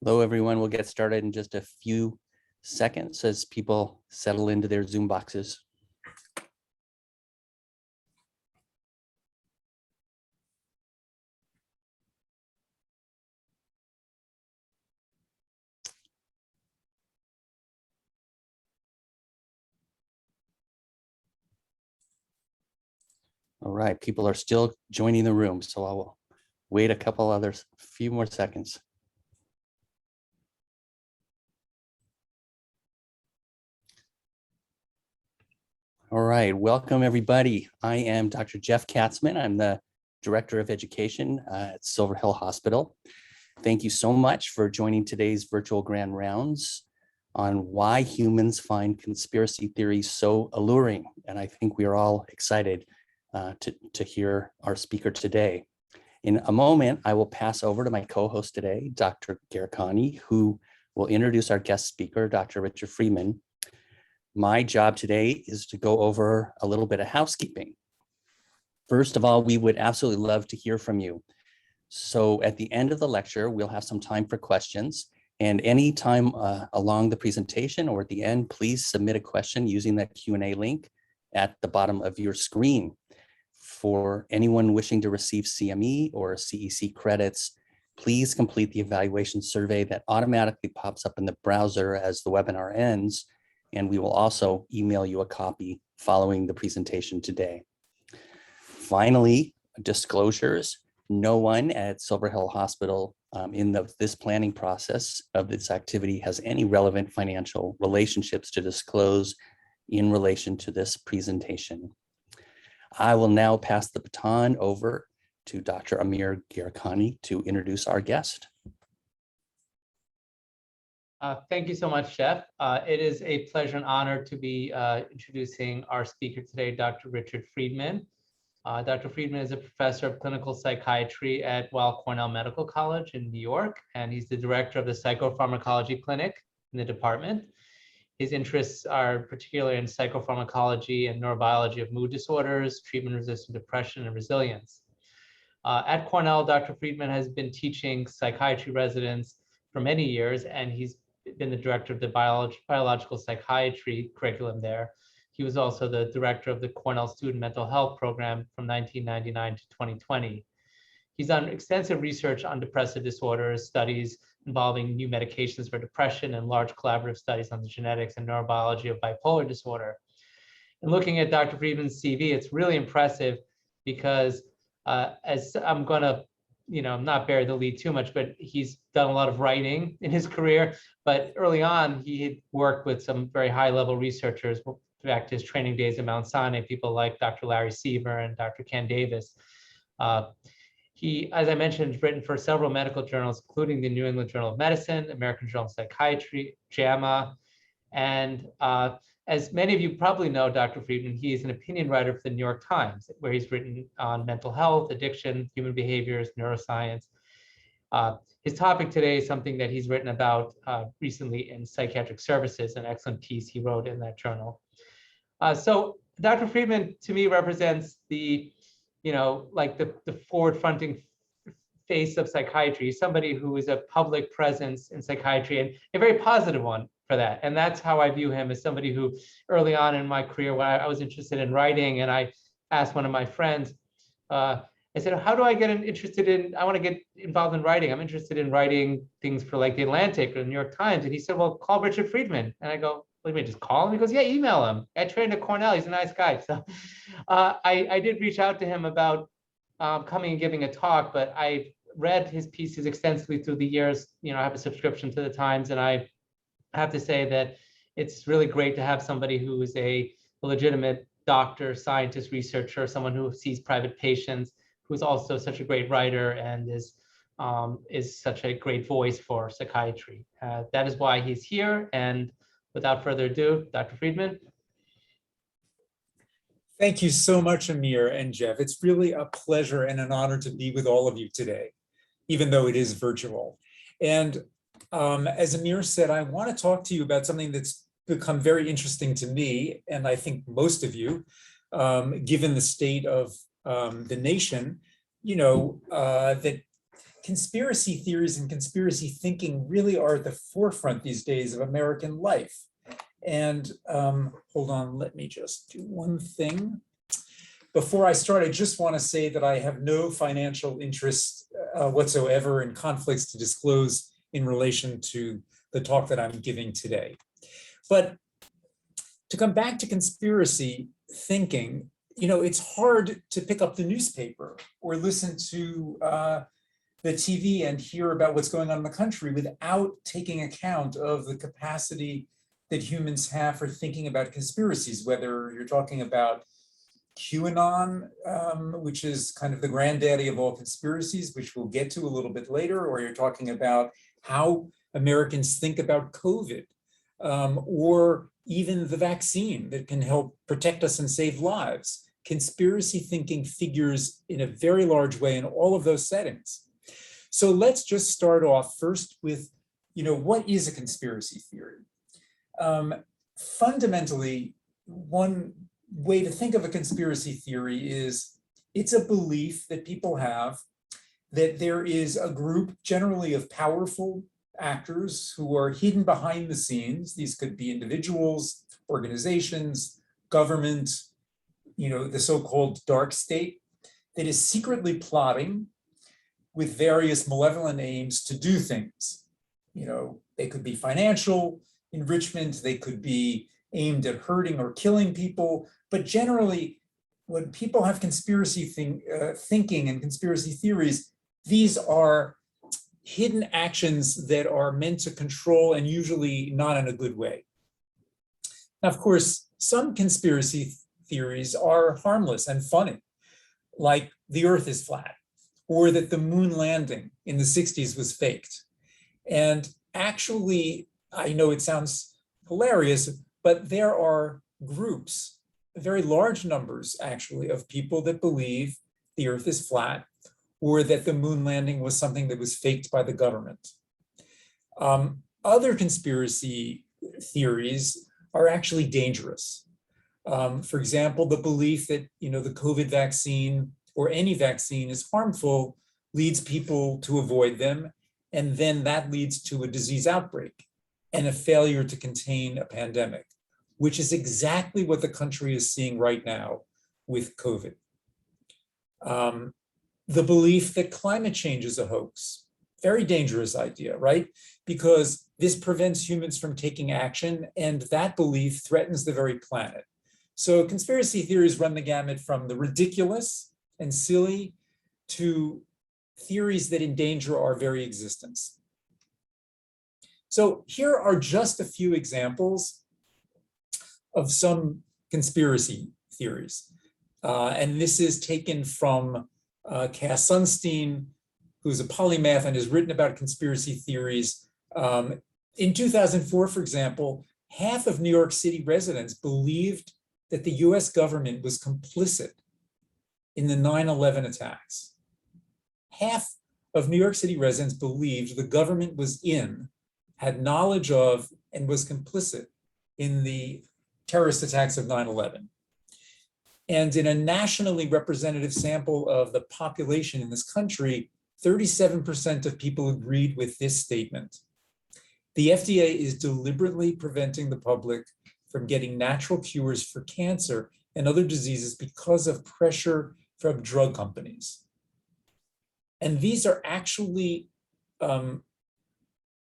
Hello, everyone. We'll get started in just a few seconds as people settle into their Zoom boxes. All right, people are still joining the room, so I'll wait a few more seconds. All right, welcome everybody. I am Dr. Jeff Katzman. I'm the Director of Education at Silver Hill Hospital. Thank you so much for joining today's virtual grand rounds on why humans find conspiracy theories so alluring. And I think we are all excited to hear our speaker today. In a moment, I will pass over to my co-host today, Dr. Gherkani, who will introduce our guest speaker, Dr. Richard Friedman. My job today is to go over a little bit of housekeeping. First of all, we would absolutely love to hear from you. So at the end of the lecture, we'll have some time for questions, and any time along the presentation or at the end, please submit a question using that Q&A link at the bottom of your screen. For anyone wishing to receive CME or CEC credits, please complete the evaluation survey that automatically pops up in the browser as the webinar ends, and we will also email you a copy following the presentation today. Finally, disclosures. No one at Silver Hill Hospital in this planning process of this activity has any relevant financial relationships to disclose in relation to this presentation. I will now pass the baton over to Dr. Amir Gherkani to introduce our guest. Thank you so much, Jeff. It is a pleasure and honor to be introducing our speaker today, Dr. Richard Friedman. Dr. Friedman is a professor of clinical psychiatry at Weill Cornell Medical College in New York, and he's the director of the Psychopharmacology Clinic in the department. His interests are particularly in psychopharmacology and neurobiology of mood disorders, treatment-resistant depression, and resilience. At Cornell, Dr. Friedman has been teaching psychiatry residents for many years, and he's been the director of the biological psychiatry curriculum there. He was also the director of the Cornell Student Mental Health Program from 1999 to 2020. He's done extensive research on depressive disorders, studies involving new medications for depression, and large collaborative studies on the genetics and neurobiology of bipolar disorder. And looking at Dr. Friedman's CV, it's really impressive because as I'm going to not bury the lead too much, but he's done a lot of writing in his career. But early on, he had worked with some very high-level researchers back to his training days at Mount Sinai, people like Dr. Larry Seaver and Dr. Ken Davis. He, as I mentioned, has written for several medical journals, including the New England Journal of Medicine, American Journal of Psychiatry, JAMA. And as many of you probably know, Dr. Friedman, he is an opinion writer for the New York Times, where he's written on mental health, addiction, human behaviors, neuroscience. His topic today is something that he's written about recently in Psychiatric Services, an excellent piece he wrote in that journal. So Dr. Friedman, to me, represents the, like the forward-fronting face of psychiatry, somebody who is a public presence in psychiatry, and a very positive one for that. And that's how I view him, as somebody who early on in my career, when I was interested in writing, and I asked one of my friends, I said, how do I get interested in, I want to get involved in writing. I'm interested in writing things for like the Atlantic or the New York Times. And he said, well, call Richard Friedman. And I go, what do you mean, just call him? He goes, yeah, email him. I trained at Cornell. He's a nice guy. So I did reach out to him about coming and giving a talk, but I read his pieces extensively through the years. I have a subscription to the Times, and I have to say that it's really great to have somebody who is a legitimate doctor, scientist, researcher, someone who sees private patients, who's also such a great writer and is such a great voice for psychiatry. That is why he's here. And without further ado, Dr. Friedman. Thank you so much, Amir and Jeff. It's really a pleasure and an honor to be with all of you today, even though it is virtual. And as Amir said, I want to talk to you about something that's become very interesting to me, and I think most of you, given the state of the nation, that conspiracy theories and conspiracy thinking really are at the forefront these days of American life. And hold on, let me just do one thing. Before I start, I just want to say that I have no financial interest whatsoever in conflicts to disclose in relation to the talk that I'm giving today. But to come back to conspiracy thinking, it's hard to pick up the newspaper or listen to the TV and hear about what's going on in the country without taking account of the capacity that humans have for thinking about conspiracies, whether you're talking about QAnon, which is kind of the granddaddy of all conspiracies, which we'll get to a little bit later, or you're talking about how Americans think about COVID, or even the vaccine that can help protect us and save lives. Conspiracy thinking figures in a very large way in all of those settings. So let's just start off first with, what is a conspiracy theory? Fundamentally, one way to think of a conspiracy theory is it's a belief that people have that there is a group generally of powerful actors who are hidden behind the scenes. These could be individuals, organizations, government, the so-called dark state, that is secretly plotting with various malevolent aims to do things. They could be financial enrichment, they could be aimed at hurting or killing people, but generally, when people have conspiracy thinking and conspiracy theories, these are hidden actions that are meant to control and usually not in a good way. Now, of course, some conspiracy theories are harmless and funny, like the Earth is flat, or that the moon landing in the 60s was faked. And actually, I know it sounds hilarious, but there are groups, very large numbers actually, of people that believe the Earth is flat or that the moon landing was something that was faked by the government. Other conspiracy theories are actually dangerous. For example, the belief that the COVID vaccine or any vaccine is harmful leads people to avoid them, and then that leads to a disease outbreak and a failure to contain a pandemic, which is exactly what the country is seeing right now with COVID. The belief that climate change is a hoax, very dangerous idea, right? Because this prevents humans from taking action, and that belief threatens the very planet. So conspiracy theories run the gamut from the ridiculous and silly to theories that endanger our very existence. So here are just a few examples of some conspiracy theories. And this is taken from Cass Sunstein, who's a polymath and has written about conspiracy theories. In 2004, for example, half of New York City residents believed that the US government was complicit in the 9/11 attacks. Half of New York City residents believed the government had knowledge of, and was complicit in the terrorist attacks of 9/11. And in a nationally representative sample of the population in this country, 37% of people agreed with this statement. The FDA is deliberately preventing the public from getting natural cures for cancer and other diseases because of pressure from drug companies. And these are actually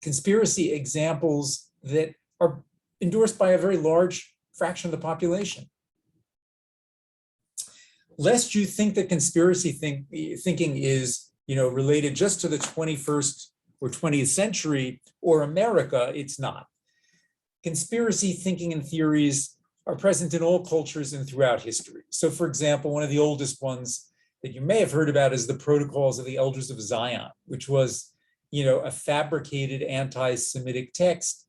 conspiracy examples that are endorsed by a very large fraction of the population. Lest you think that conspiracy thinking is related just to the 21st or 20th century or America, it's not. Conspiracy thinking and theories are present in all cultures and throughout history. So for example, one of the oldest ones that you may have heard about is the Protocols of the Elders of Zion, which was a fabricated anti-Semitic text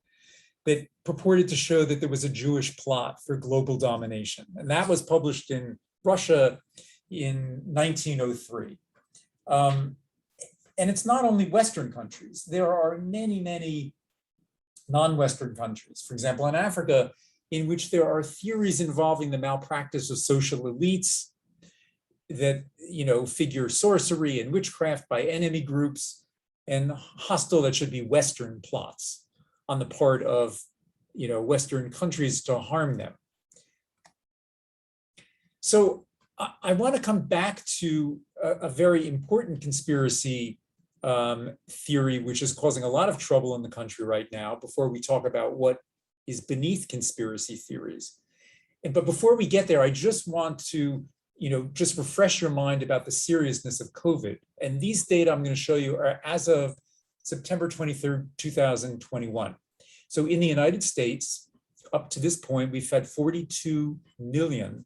that purported to show that there was a Jewish plot for global domination. And that was published in Russia in 1903. And it's not only Western countries. There are many, many non-Western countries, for example, in Africa, in which there are theories involving the malpractice of social elites that figure sorcery and witchcraft by enemy groups, and hostile that should be Western plots on the part of Western countries to harm them. So I want to come back to a very important conspiracy theory, which is causing a lot of trouble in the country right now, before we talk about what is beneath conspiracy theories. But before we get there, I just want to just refresh your mind about the seriousness of COVID. And these data I'm going to show you are as of September 23rd, 2021. So in the United States, up to this point, we've had 42 million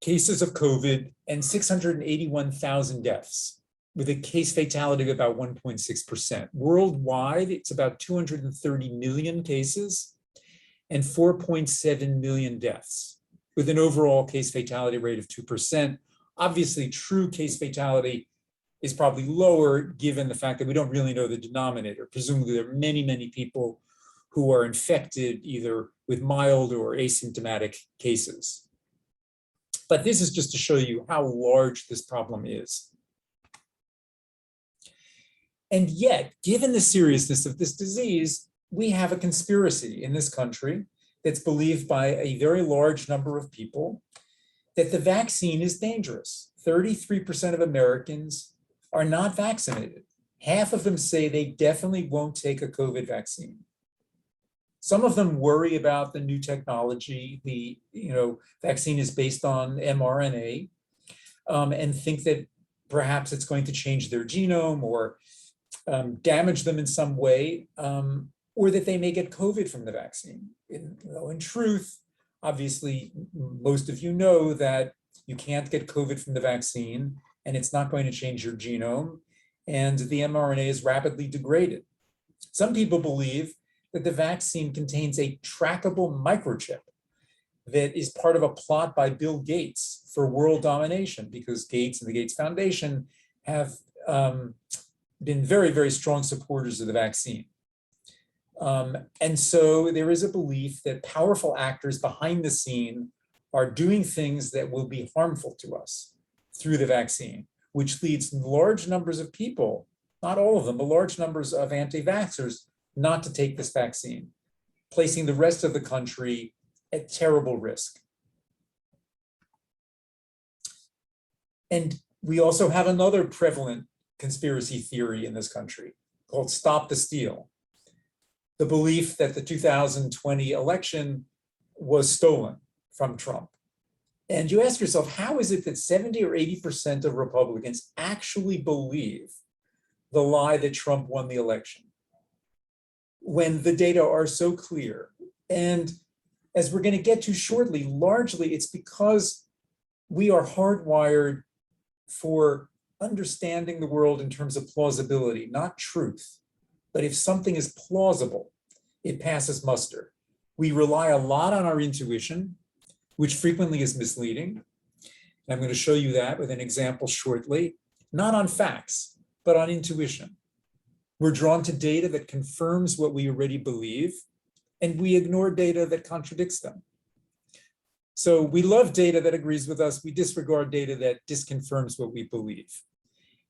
cases of COVID and 681,000 deaths, with a case fatality of about 1.6%. Worldwide, it's about 230 million cases and 4.7 million deaths, with an overall case fatality rate of 2%. Obviously, true case fatality is probably lower given the fact that we don't really know the denominator. Presumably, there are many, many people who are infected either with mild or asymptomatic cases. But this is just to show you how large this problem is. And yet, given the seriousness of this disease, we have a conspiracy in this country that's believed by a very large number of people that the vaccine is dangerous. 33% of Americans are not vaccinated. Half of them say they definitely won't take a COVID vaccine. Some of them worry about the new technology. The vaccine is based on mRNA, and think that perhaps it's going to change their genome or damage them in some way, or that they may get COVID from the vaccine. In truth, obviously, most of you know that you can't get COVID from the vaccine, and it's not going to change your genome, and the mRNA is rapidly degraded. Some people believe that the vaccine contains a trackable microchip that is part of a plot by Bill Gates for world domination, because Gates and the Gates Foundation have been very, very strong supporters of the vaccine. And so there is a belief that powerful actors behind the scene are doing things that will be harmful to us through the vaccine, which leads large numbers of people, not all of them, but large numbers of anti-vaxxers, not to take this vaccine, placing the rest of the country at terrible risk. And we also have another prevalent conspiracy theory in this country called Stop the Steal. The belief that the 2020 election was stolen from Trump. And you ask yourself, how is it that 70 or 80% of Republicans actually believe the lie that Trump won the election, when the data are so clear? And as we're going to get to shortly, largely it's because we are hardwired for understanding the world in terms of plausibility, not truth. But if something is plausible, it passes muster. We rely a lot on our intuition, which frequently is misleading. And I'm going to show you that with an example shortly, not on facts, but on intuition. We're drawn to data that confirms what we already believe, and we ignore data that contradicts them. So we love data that agrees with us. We disregard data that disconfirms what we believe.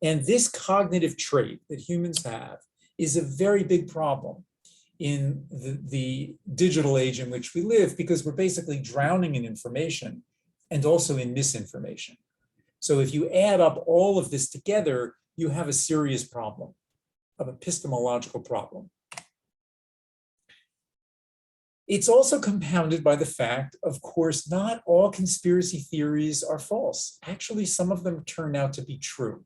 And this cognitive trait that humans have is a very big problem in the digital age in which we live, because we're basically drowning in information and also in misinformation. So if you add up all of this together, you have a serious problem, an epistemological problem. It's also compounded by the fact, of course, not all conspiracy theories are false. Actually, some of them turn out to be true.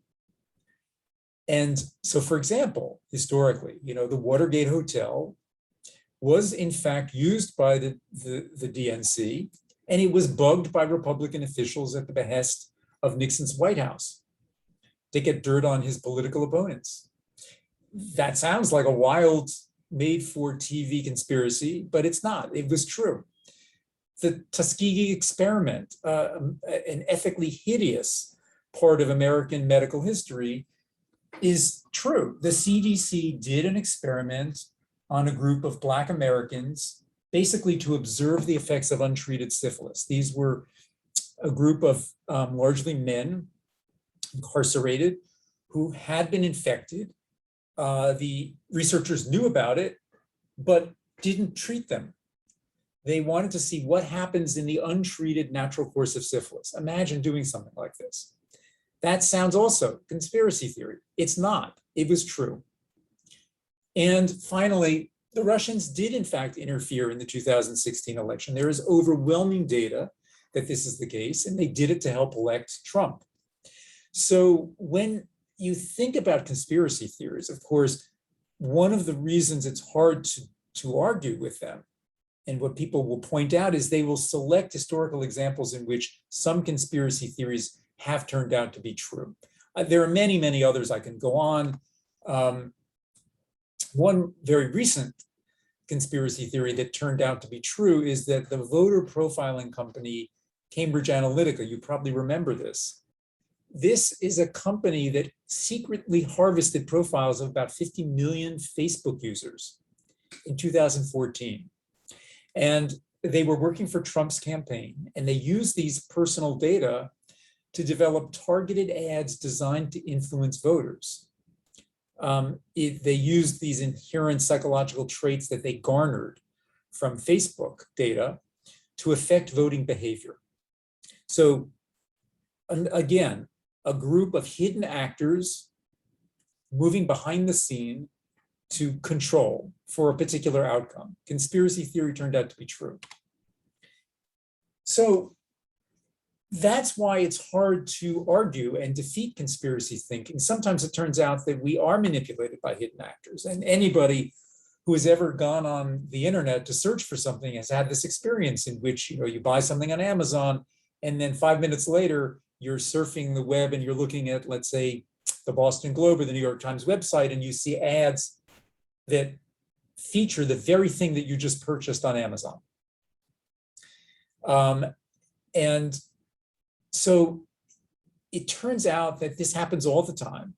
And so, for example, historically, the Watergate Hotel was in fact used by the DNC, and it was bugged by Republican officials at the behest of Nixon's White House to get dirt on his political opponents. That sounds like a wild made-for-TV conspiracy, but it's not. It was true. The Tuskegee Experiment, an ethically hideous part of American medical history, is true. The CDC did an experiment on a group of Black Americans, basically to observe the effects of untreated syphilis. These were a group of largely men, incarcerated, who had been infected. The researchers knew about it, but didn't treat them. They wanted to see what happens in the untreated natural course of syphilis. Imagine doing something like this. That sounds also conspiracy theory. It's not. It was true. And finally, the Russians did in fact interfere in the 2016 election. There is overwhelming data that this is the case, and they did it to help elect Trump. So when you think about conspiracy theories, of course, one of the reasons it's hard to argue with them, and what people will point out, is they will select historical examples in which some conspiracy theories have turned out to be true. There are many, many others I can go on. One very recent conspiracy theory that turned out to be true is that the voter profiling company, Cambridge Analytica, you probably remember this. This is a company that secretly harvested profiles of about 50 million Facebook users in 2014. And they were working for Trump's campaign, and they used these personal data to develop targeted ads designed to influence voters. They used these inherent psychological traits that they garnered from Facebook data to affect voting behavior. So again, a group of hidden actors moving behind the scene to control for a particular outcome. Conspiracy theory turned out to be true. So that's why it's hard to argue and defeat conspiracy thinking. Sometimes it turns out that we are manipulated by hidden actors, and anybody who has ever gone on the internet to search for something has had this experience in which, you buy something on Amazon, and then 5 minutes later, you're surfing the web and you're looking at, let's say, the Boston Globe or the New York Times website, and you see ads that feature the very thing that you just purchased on Amazon. And so it turns out that this happens all the time,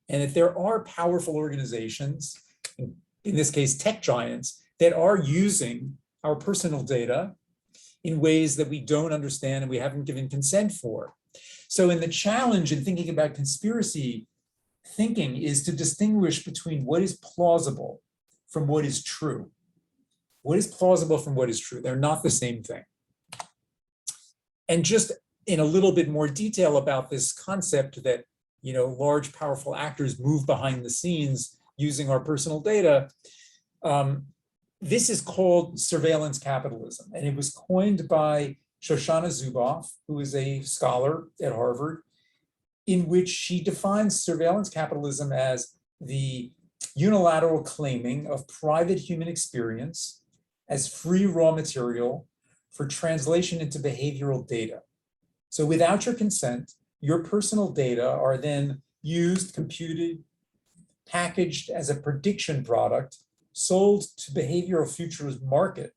and that there are powerful organizations, in this case, tech giants, that are using our personal data in ways that we don't understand and we haven't given consent for. So in the challenge in thinking about conspiracy thinking is to distinguish between what is plausible from what is true. What is plausible from what is true? They're not the same thing. And just in a little bit more detail about this concept that, large, powerful actors move behind the scenes using our personal data, this is called surveillance capitalism. And it was coined by Shoshana Zuboff, who is a scholar at Harvard, in which she defines surveillance capitalism as the unilateral claiming of private human experience as free raw material for translation into behavioral data. So without your consent, your personal data are then used, computed, packaged as a prediction product, sold to behavioral futures market.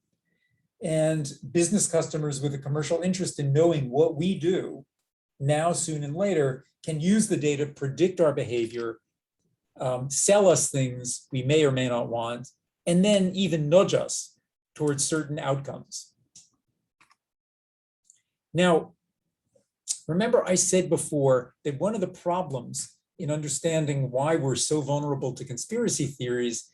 And business customers with a commercial interest in knowing what we do now, soon, and later can use the data, predict our behavior, sell us things we may or may not want, and then even nudge us towards certain outcomes. Now, remember I said before that one of the problems in understanding why we're so vulnerable to conspiracy theories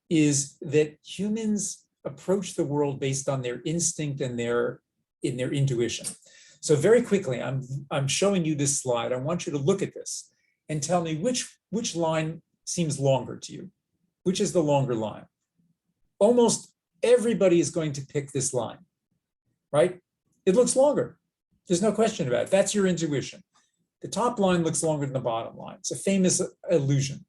is that humans approach the world based on their instinct and their intuition. So very quickly, I'm showing you this slide. I want you to look at this and tell me which line seems longer to you. Which is the longer line? Almost everybody is going to pick this line, right? It looks longer. There's no question about it. That's your intuition. The top line looks longer than the bottom line. It's a famous illusion.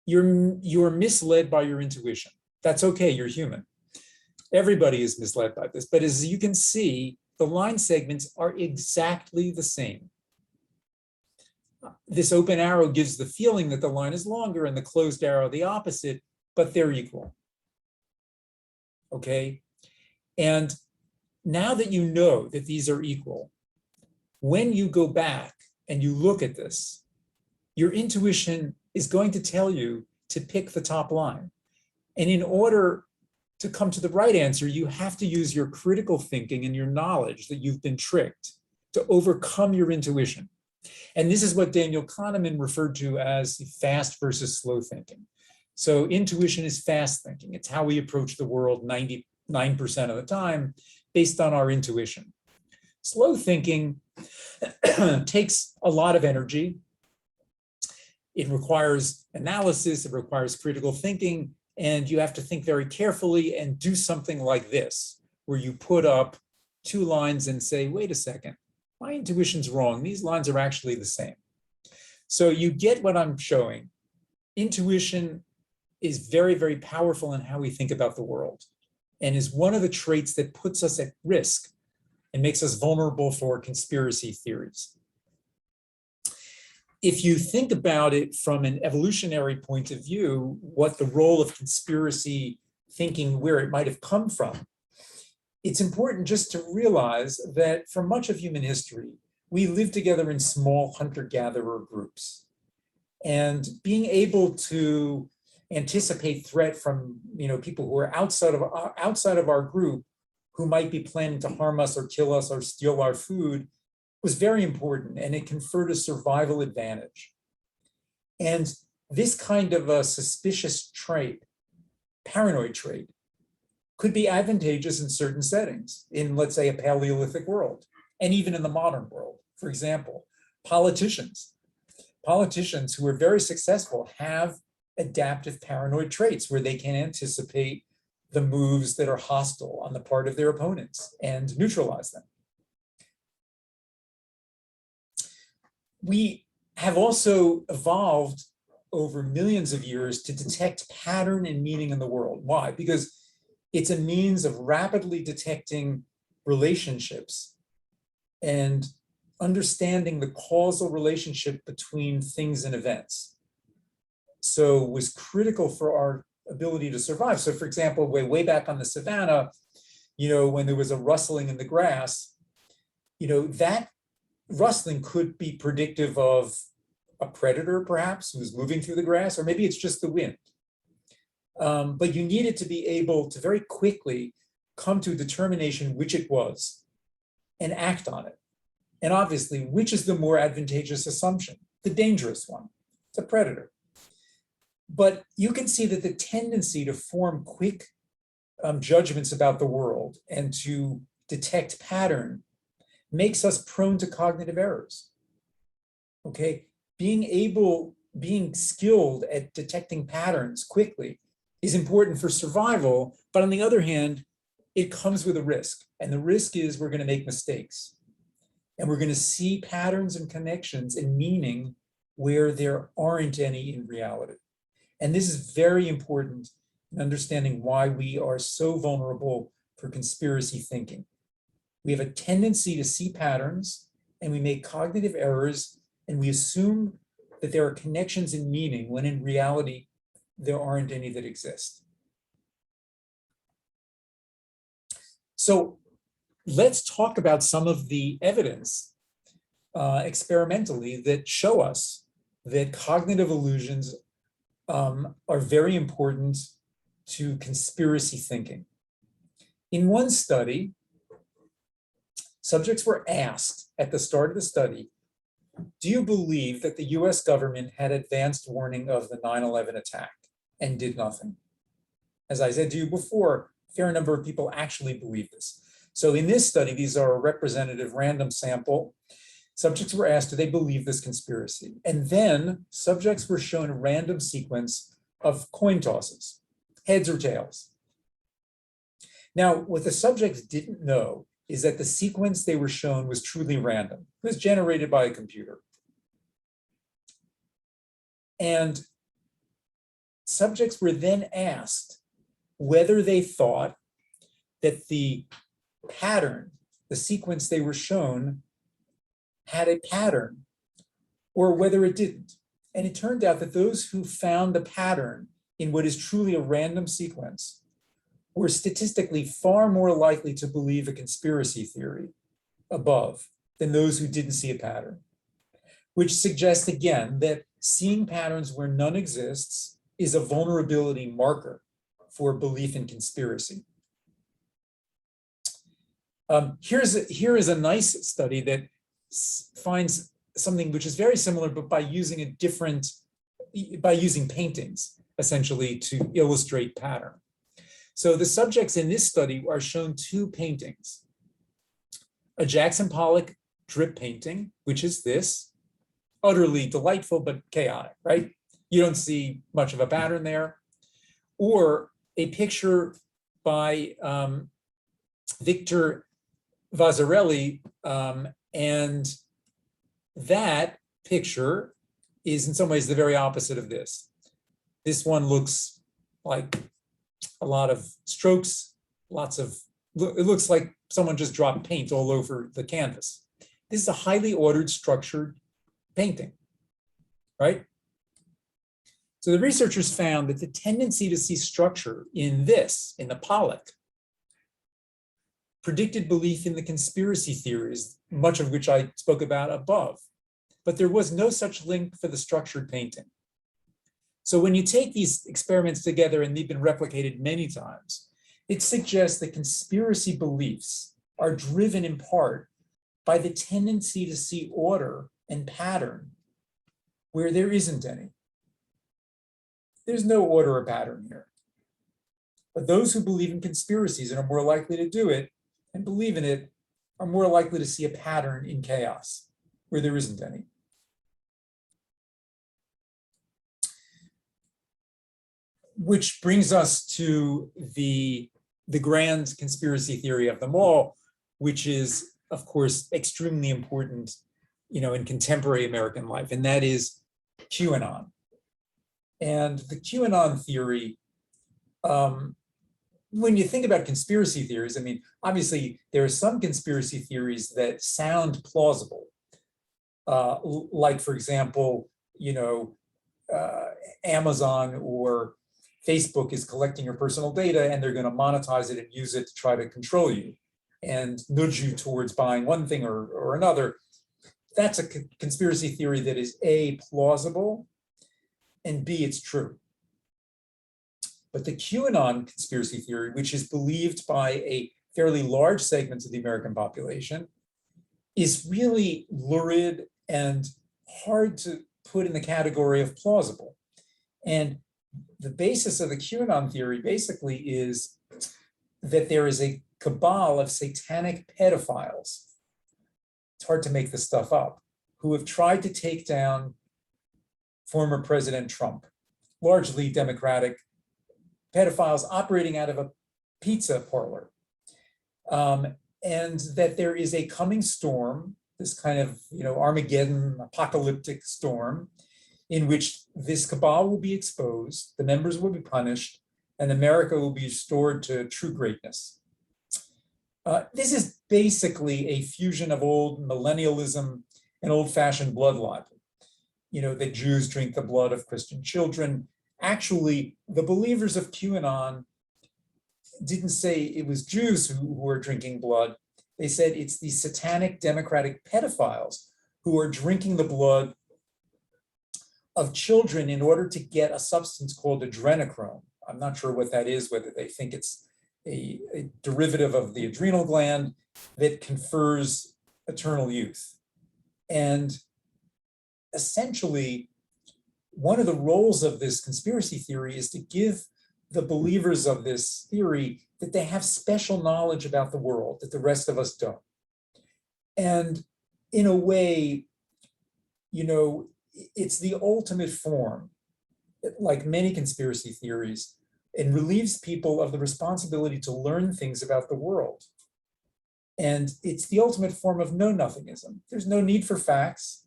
You're misled by your intuition. That's okay, you're human. Everybody is misled by this, but as you can see, the line segments are exactly the same. This open arrow gives the feeling that the line is longer and the closed arrow the opposite, but they're equal. Okay? And now that you know that these are equal, when you go back and you look at this, your intuition is going to tell you to pick the top line. And in order to come to the right answer, you have to use your critical thinking and your knowledge that you've been tricked to overcome your intuition. And this is what Daniel Kahneman referred to as fast versus slow thinking. So intuition is fast thinking. It's how we approach the world 99% of the time based on our intuition. Slow thinking takes a lot of energy. It requires analysis, it requires critical thinking, and you have to think very carefully and do something like this, where you put up 2 lines and say, wait a second, my intuition's wrong. These lines are actually the same. So you get what I'm showing. Intuition is very, very powerful in how we think about the world, and is one of the traits that puts us at risk and makes us vulnerable for conspiracy theories. If you think about it from an evolutionary point of view, what the role of conspiracy thinking, where it might have come from, it's important just to realize that for much of human history, we lived together in small hunter-gatherer groups. And being able to anticipate threat from people who are outside of our group, who might be planning to harm us or kill us or steal our food, was very important, and it conferred a survival advantage. And this kind of a suspicious trait, paranoid trait, could be advantageous in certain settings, in, let's say, a Paleolithic world, and even in the modern world. For example, politicians who are very successful have adaptive paranoid traits where they can anticipate the moves that are hostile on the part of their opponents and neutralize them. We have also evolved over millions of years to detect pattern and meaning in the world. Why? Because it's a means of rapidly detecting relationships and understanding the causal relationship between things and events. So it was critical for our ability to survive. So for example, way back on the savannah, when there was a rustling in the grass, that rustling could be predictive of a predator, perhaps, who's moving through the grass, or maybe it's just the wind. But you needed to be able to very quickly come to a determination which it was and act on it. And obviously, which is the more advantageous assumption? The dangerous one. It's a predator. But you can see that the tendency to form quick judgments about the world and to detect pattern makes us prone to cognitive errors. Okay, being skilled at detecting patterns quickly is important for survival, but on the other hand, it comes with a risk. And the risk is we're going to make mistakes. And we're going to see patterns and connections and meaning where there aren't any in reality. And this is very important in understanding why we are so vulnerable for conspiracy thinking. We have a tendency to see patterns, and we make cognitive errors, and we assume that there are connections in meaning when in reality, there aren't any that exist. So let's talk about some of the evidence experimentally that show us that cognitive illusions are very important to conspiracy thinking. In one study, subjects were asked at the start of the study, do you believe that the US government had advanced warning of the 9/11 attack and did nothing? As I said to you before, a fair number of people actually believe this. So in this study, these are a representative random sample. Subjects were asked, do they believe this conspiracy? And then subjects were shown a random sequence of coin tosses, heads or tails. Now, what the subjects didn't know is that the sequence they were shown was truly random. It was generated by a computer. And subjects were then asked whether they thought that the pattern, the sequence they were shown, had a pattern, or whether it didn't. And it turned out that those who found the pattern in what is truly a random sequence were statistically far more likely to believe a conspiracy theory above than those who didn't see a pattern, which suggests again that seeing patterns where none exists is a vulnerability marker for belief in conspiracy. Here is a nice study that finds something which is very similar, but by using paintings, essentially, to illustrate pattern. So the subjects in this study are shown two paintings. A Jackson Pollock drip painting, which is this, utterly delightful but chaotic, right? You don't see much of a pattern there. Or a picture by Victor Vasarely, and that picture is in some ways the very opposite of this. This one looks like a lot of strokes, it looks like someone just dropped paint all over the canvas. This is a highly ordered, structured painting, right? So the researchers found that the tendency to see structure in the Pollock, predicted belief in the conspiracy theories, much of which I spoke about above, but there was no such link for the structured painting. So when you take these experiments together, and they've been replicated many times, it suggests that conspiracy beliefs are driven in part by the tendency to see order and pattern where there isn't any. There's no order or pattern here. But those who believe in conspiracies and are more likely to do it and believe in it are more likely to see a pattern in chaos where there isn't any. Which brings us to the grand conspiracy theory of them all, which is, of course, extremely important, in contemporary American life, and that is QAnon. And the QAnon theory, when you think about conspiracy theories, I mean, obviously there are some conspiracy theories that sound plausible, like, for example, Amazon or Facebook is collecting your personal data and they're going to monetize it and use it to try to control you and nudge you towards buying one thing or another. That's a conspiracy theory that is A, plausible, and B, it's true. But the QAnon conspiracy theory, which is believed by a fairly large segment of the American population, is really lurid and hard to put in the category of plausible. And the basis of the QAnon theory basically is that there is a cabal of satanic pedophiles, it's hard to make this stuff up, who have tried to take down former President Trump, largely Democratic pedophiles operating out of a pizza parlor. And that there is a coming storm, this kind of Armageddon apocalyptic storm, in which this cabal will be exposed, the members will be punished, and America will be restored to true greatness. This is basically a fusion of old millennialism and old-fashioned blood libel. That Jews drink the blood of Christian children. Actually, the believers of QAnon didn't say it was Jews who were drinking blood. They said it's the satanic democratic pedophiles who are drinking the blood of children in order to get a substance called adrenochrome. I'm not sure what that is, whether they think it's a derivative of the adrenal gland that confers eternal youth. And essentially, one of the roles of this conspiracy theory is to give the believers of this theory that they have special knowledge about the world that the rest of us don't. And in a way, it's the ultimate form, like many conspiracy theories, and relieves people of the responsibility to learn things about the world. And it's the ultimate form of know-nothingism. There's no need for facts,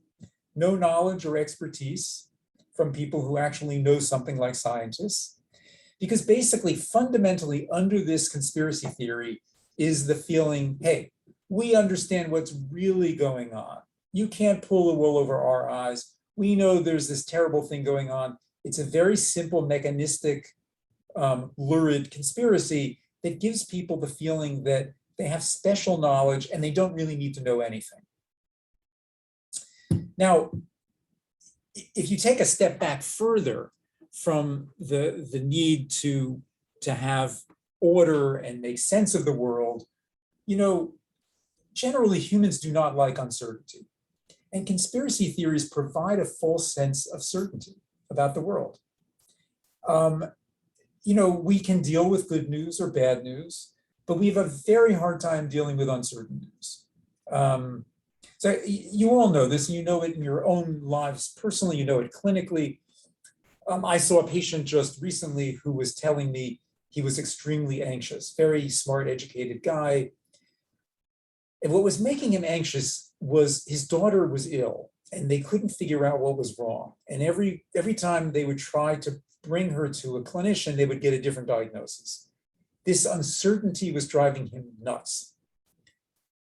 no knowledge or expertise from people who actually know something like scientists. Because basically, fundamentally, under this conspiracy theory is the feeling, hey, we understand what's really going on. You can't pull the wool over our eyes. We know there's this terrible thing going on. It's a very simple, mechanistic, lurid conspiracy that gives people the feeling that they have special knowledge and they don't really need to know anything. Now, if you take a step back further from the need to to have order and make sense of the world, generally humans do not like uncertainty. And conspiracy theories provide a false sense of certainty about the world. We can deal with good news or bad news, but we have a very hard time dealing with uncertain news. So you all know this, and you know it in your own lives personally, you know it clinically. I saw a patient just recently who was telling me he was extremely anxious, very smart, educated guy. And what was making him anxious was his daughter was ill and they couldn't figure out what was wrong. And every time they would try to bring her to a clinician, they would get a different diagnosis. This uncertainty was driving him nuts.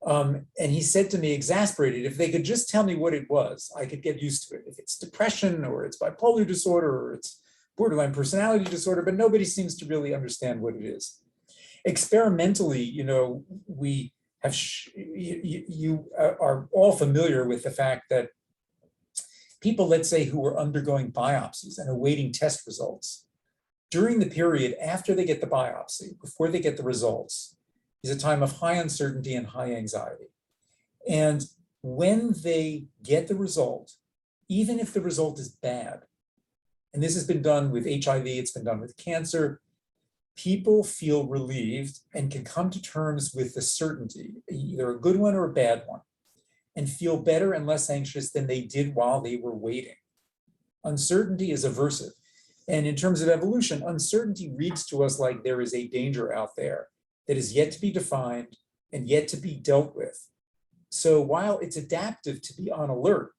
And he said to me, exasperated, if they could just tell me what it was, I could get used to it. If it's depression or it's bipolar disorder or it's borderline personality disorder, but nobody seems to really understand what it is. Experimentally, we have, you are all familiar with the fact that people, let's say, who are undergoing biopsies and awaiting test results, during the period after they get the biopsy, before they get the results, is a time of high uncertainty and high anxiety. And when they get the result, even if the result is bad, and this has been done with HIV, it's been done with cancer, people feel relieved and can come to terms with the certainty, either a good one or a bad one, and feel better and less anxious than they did while they were waiting. Uncertainty is aversive. And in terms of evolution, uncertainty reads to us like there is a danger out there that is yet to be defined and yet to be dealt with. So while it's adaptive to be on alert,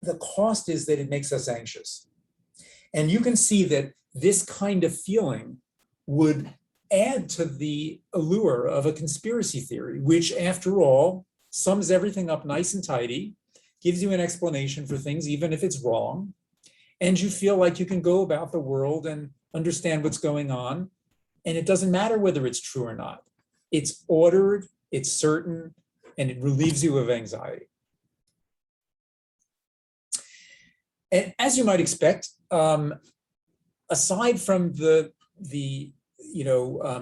the cost is that it makes us anxious. And you can see that this kind of feeling would add to the allure of a conspiracy theory, which after all, sums everything up nice and tidy, gives you an explanation for things, even if it's wrong, and you feel like you can go about the world and understand what's going on. And it doesn't matter whether it's true or not. It's ordered, it's certain, and it relieves you of anxiety. And as you might expect, aside from the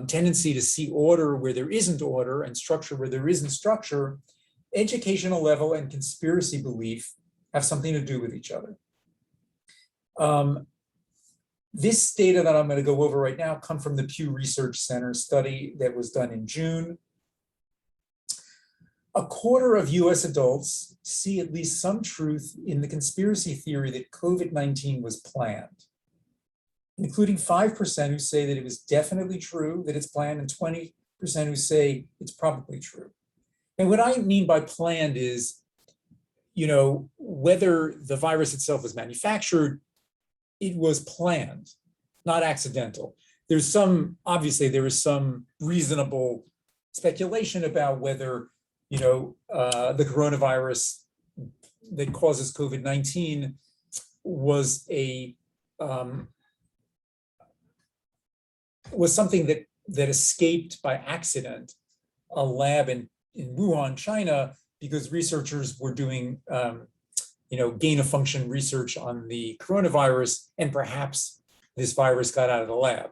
tendency to see order where there isn't order and structure where there isn't structure, educational level and conspiracy belief have something to do with each other. This data that I'm going to go over right now come from the Pew Research Center study that was done in June. A quarter of US adults see at least some truth in the conspiracy theory that COVID-19 was planned, including 5% who say that it was definitely true, that it's planned, and 20% who say it's probably true. And what I mean by planned is, whether the virus itself was manufactured, it was planned, not accidental. Obviously there is some reasonable speculation about whether, the coronavirus that causes COVID-19 was something that escaped by accident a lab in Wuhan, China, because researchers were doing gain of function research on the coronavirus, and perhaps this virus got out of the lab.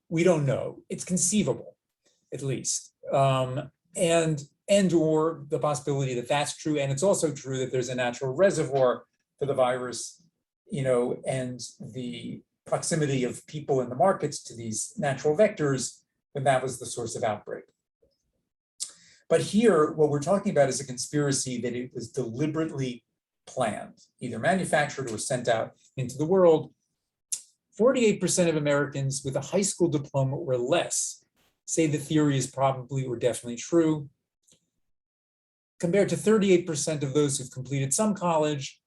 We don't know. It's conceivable, at least, and or the possibility that that's true. And it's also true that there's a natural reservoir for the virus, and the proximity of people in the markets to these natural vectors, when that was the source of outbreak. But here, what we're talking about is a conspiracy that it was deliberately planned, either manufactured or sent out into the world. 48% of Americans with a high school diploma or less say the theory is probably or definitely true, compared to 38% of those who've completed some college.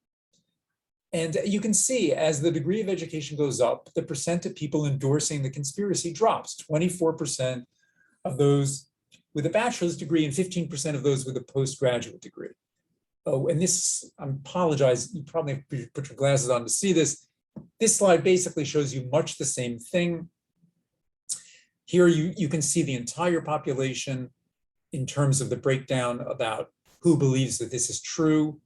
And you can see, as the degree of education goes up, the percent of people endorsing the conspiracy drops. 24% of those with a bachelor's degree and 15% of those with a postgraduate degree. Oh, and this, I apologize, you probably have to put your glasses on to see this. This slide basically shows you much the same thing. Here you can see the entire population in terms of the breakdown about who believes that this is true.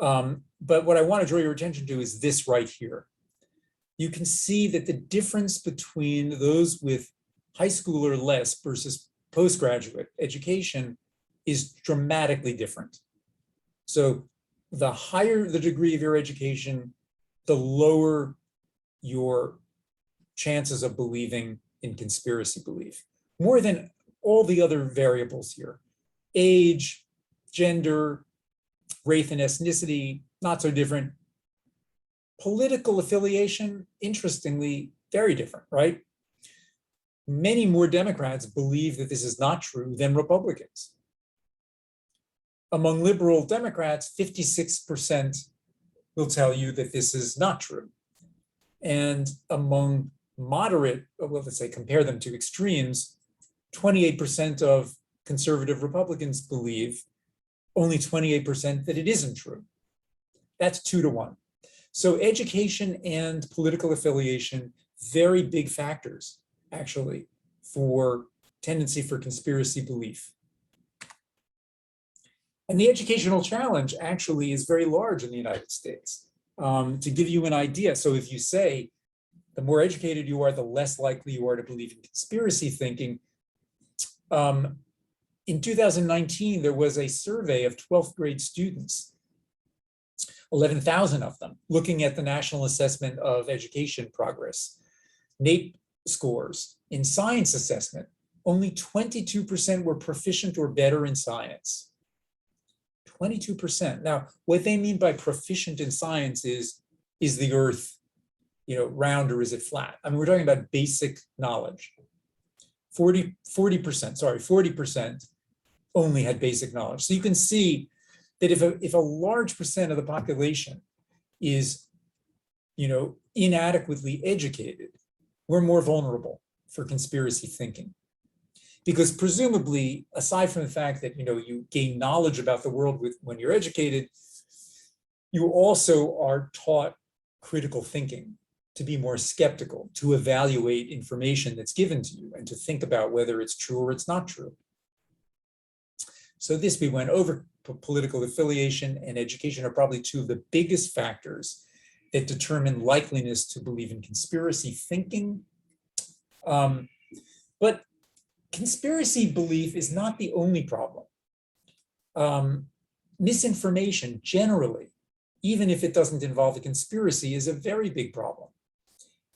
But what I want to draw your attention to is this right here. you can see that the difference between those with high school or less versus postgraduate education is dramatically different. So the higher the degree of your education, the lower your chances of believing in conspiracy belief, more than all the other variables here. Age, gender, race and ethnicity, not so different. Political affiliation, interestingly, very different, right? Many more Democrats believe that this is not true than Republicans. Among liberal Democrats, 56% will tell you that this is not true. And among moderate, well, let's say compare them to extremes, 28% of conservative Republicans believe, only 28% that it isn't true. That's 2 to 1. So education and political affiliation, very big factors, actually, for tendency for conspiracy belief. And the educational challenge actually is very large in the United States. To give you an idea, so if you say the more educated you are, the less likely you are to believe in conspiracy thinking. In 2019, there was a survey of 12th grade students, 11,000 of them, looking at the National Assessment of Education Progress, NAEP scores. In science assessment, only 22% were proficient or better in science. 22%. Now, what they mean by proficient in science is the earth, round or is it flat? I mean, we're talking about basic knowledge. 40% only had basic knowledge. So you can see that if a large percent of the population is, inadequately educated, we're more vulnerable for conspiracy thinking. Because presumably, aside from the fact that you gain knowledge about the world when you're educated, you also are taught critical thinking, to be more skeptical, to evaluate information that's given to you, and to think about whether it's true or it's not true. So this we went over. Political affiliation and education are probably 2 of the biggest factors that determine likeliness to believe in conspiracy thinking. But conspiracy belief is not the only problem. Misinformation generally, even if it doesn't involve a conspiracy, is a very big problem.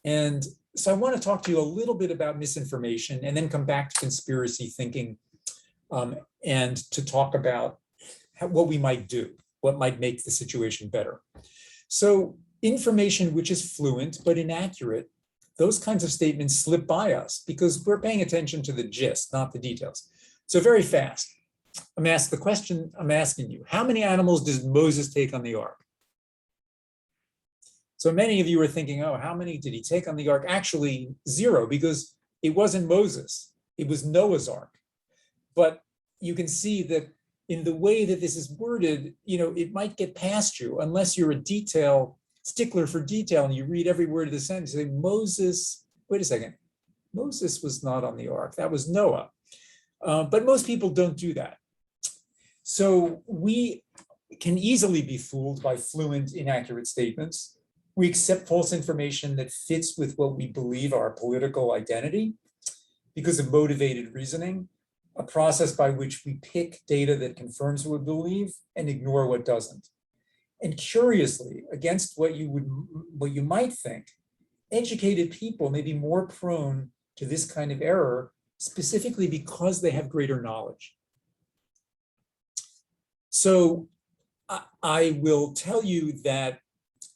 And so I want to talk to you a little bit about misinformation and then come back to conspiracy thinking and to talk about what we might do, what might make the situation better. So information which is fluent but inaccurate, those kinds of statements slip by us because we're paying attention to the gist, not the details. So very fast, I'm asked the question I'm asking you, how many animals does Moses take on the ark? So many of you are thinking, oh, how many did he take on the ark? Actually, 0, because it wasn't Moses, it was Noah's ark. But you can see that in the way that this is worded, it might get past you unless you're a stickler for detail and you read every word of the sentence. You say, Moses, wait a second, Moses was not on the ark, that was Noah. But most people don't do that. So we can easily be fooled by fluent, inaccurate statements. We accept false information that fits with what we believe our political identity because of motivated reasoning, a process by which we pick data that confirms what we believe and ignore what doesn't. And curiously, against what you might think, educated people may be more prone to this kind of error, specifically because they have greater knowledge. So I will tell you that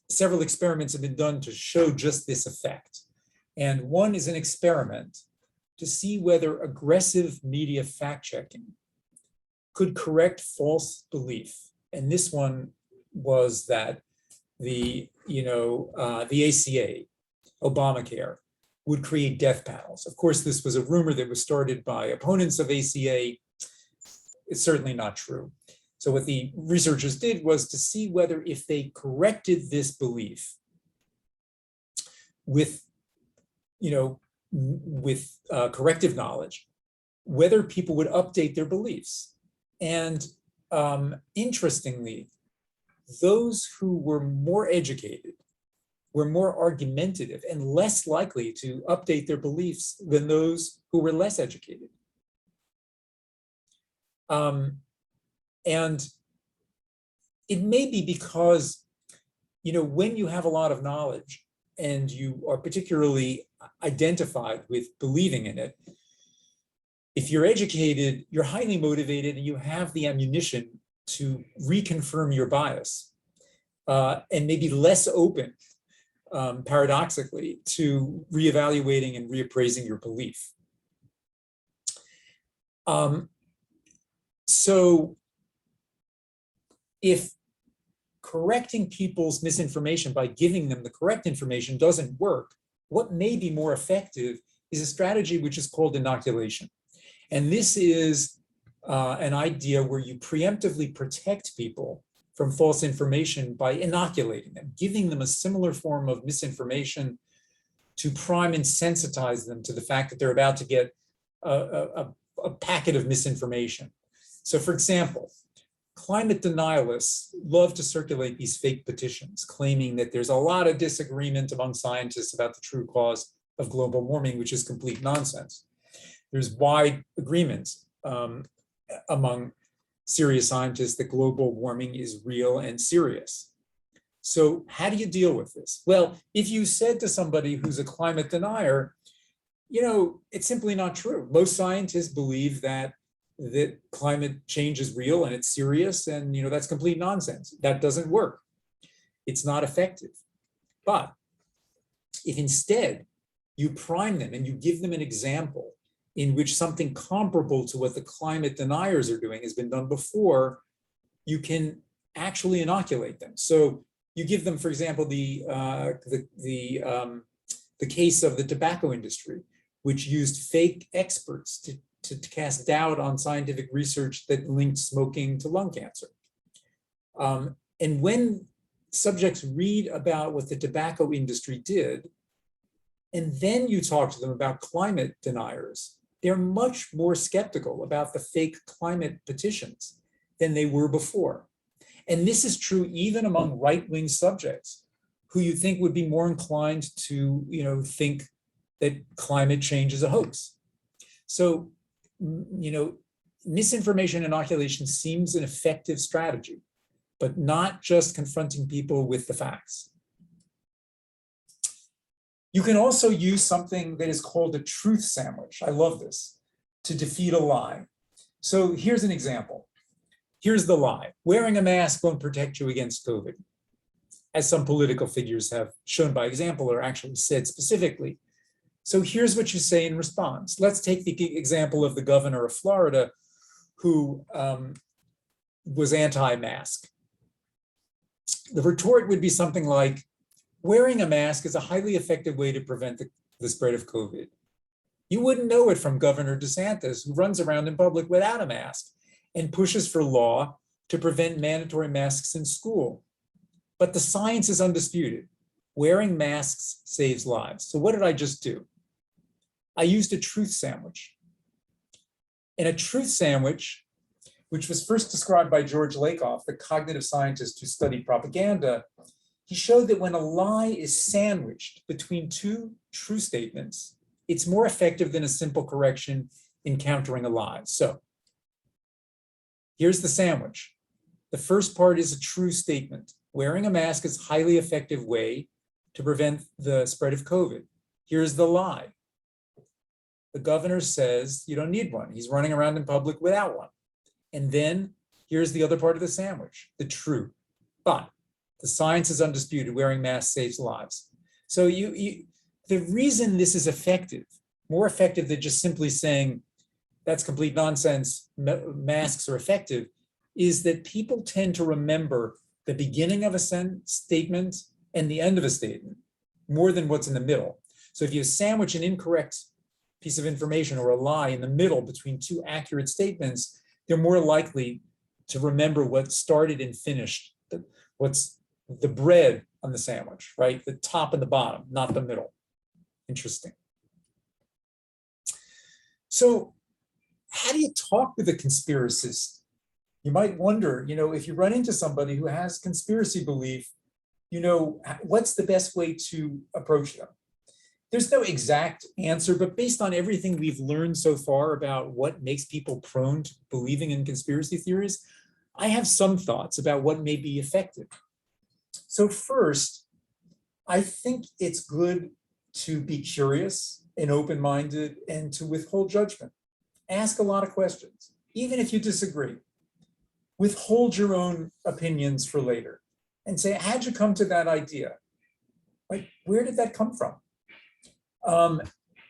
several experiments have been done to show just this effect. And one is an experiment to see whether aggressive media fact-checking could correct false belief. And this one was that the ACA, Obamacare, would create death panels. Of course, this was a rumor that was started by opponents of ACA. It's certainly not true. So what the researchers did was to see whether if they corrected this belief with corrective knowledge, whether people would update their beliefs. And interestingly, those who were more educated were more argumentative and less likely to update their beliefs than those who were less educated. And it may be because, when you have a lot of knowledge and you are particularly identified with believing in it, if you're educated, you're highly motivated and you have the ammunition to reconfirm your bias and maybe less open, paradoxically, to reevaluating and reappraising your belief. So if correcting people's misinformation by giving them the correct information doesn't work, what may be more effective is a strategy which is called inoculation. And this is an idea where you preemptively protect people from false information by inoculating them, giving them a similar form of misinformation to prime and sensitize them to the fact that they're about to get a packet of misinformation. So for example, climate denialists love to circulate these fake petitions claiming that there's a lot of disagreement among scientists about the true cause of global warming, which is complete nonsense. There's wide agreement among serious scientists that global warming is real and serious. So how do you deal with this? Well, if you said to somebody who's a climate denier, it's simply not true. Most scientists believe that climate change is real and it's serious, and that's complete nonsense. That doesn't work. It's not effective. But if instead you prime them and you give them an example in which something comparable to what the climate deniers are doing has been done before, you can actually inoculate them. So you give them, for example, the case of the tobacco industry, which used fake experts to cast doubt on scientific research that linked smoking to lung cancer. And when subjects read about what the tobacco industry did, and then you talk to them about climate deniers, they're much more skeptical about the fake climate petitions than they were before. And this is true even among right-wing subjects who you think would be more inclined to, think that climate change is a hoax. So, misinformation inoculation seems an effective strategy, but not just confronting people with the facts. You can also use something that is called a truth sandwich. I love this, to defeat a lie. So here's an example. Here's the lie. Wearing a mask won't protect you against COVID, as some political figures have shown by example or actually said specifically. So here's what you say in response. Let's take the example of the governor of Florida who was anti-mask. The retort would be something like, wearing a mask is a highly effective way to prevent the spread of COVID. You wouldn't know it from Governor DeSantis, who runs around in public without a mask and pushes for law to prevent mandatory masks in school. But the science is undisputed. Wearing masks saves lives. So what did I just do? I used a truth sandwich. And a truth sandwich, which was first described by George Lakoff, the cognitive scientist who studied propaganda, he showed that when a lie is sandwiched between two true statements, it's more effective than a simple correction in countering a lie. So here's the sandwich. The first part is a true statement. Wearing a mask is a highly effective way to prevent the spread of COVID. Here's the lie. The governor says you don't need one. He's running around in public without one. And then here's the other part of the sandwich, the true. But the science is undisputed. Wearing masks saves lives. So the reason this is effective, more effective than just simply saying that's complete nonsense, masks are effective, is that people tend to remember the beginning of a statement and the end of a statement more than what's in the middle. So if you sandwich an incorrect piece of information or a lie in the middle between two accurate statements, they're more likely to remember what started and finished, what's the bread on the sandwich, right? The top and the bottom, not the middle. Interesting. So how do you talk with a conspiracist? You might wonder, if you run into somebody who has conspiracy belief, what's the best way to approach them? There's no exact answer, but based on everything we've learned so far about what makes people prone to believing in conspiracy theories, I have some thoughts about what may be effective. So first, I think it's good to be curious and open-minded and to withhold judgment. Ask a lot of questions, even if you disagree. Withhold your own opinions for later and say, how'd you come to that idea? Like, where did that come from?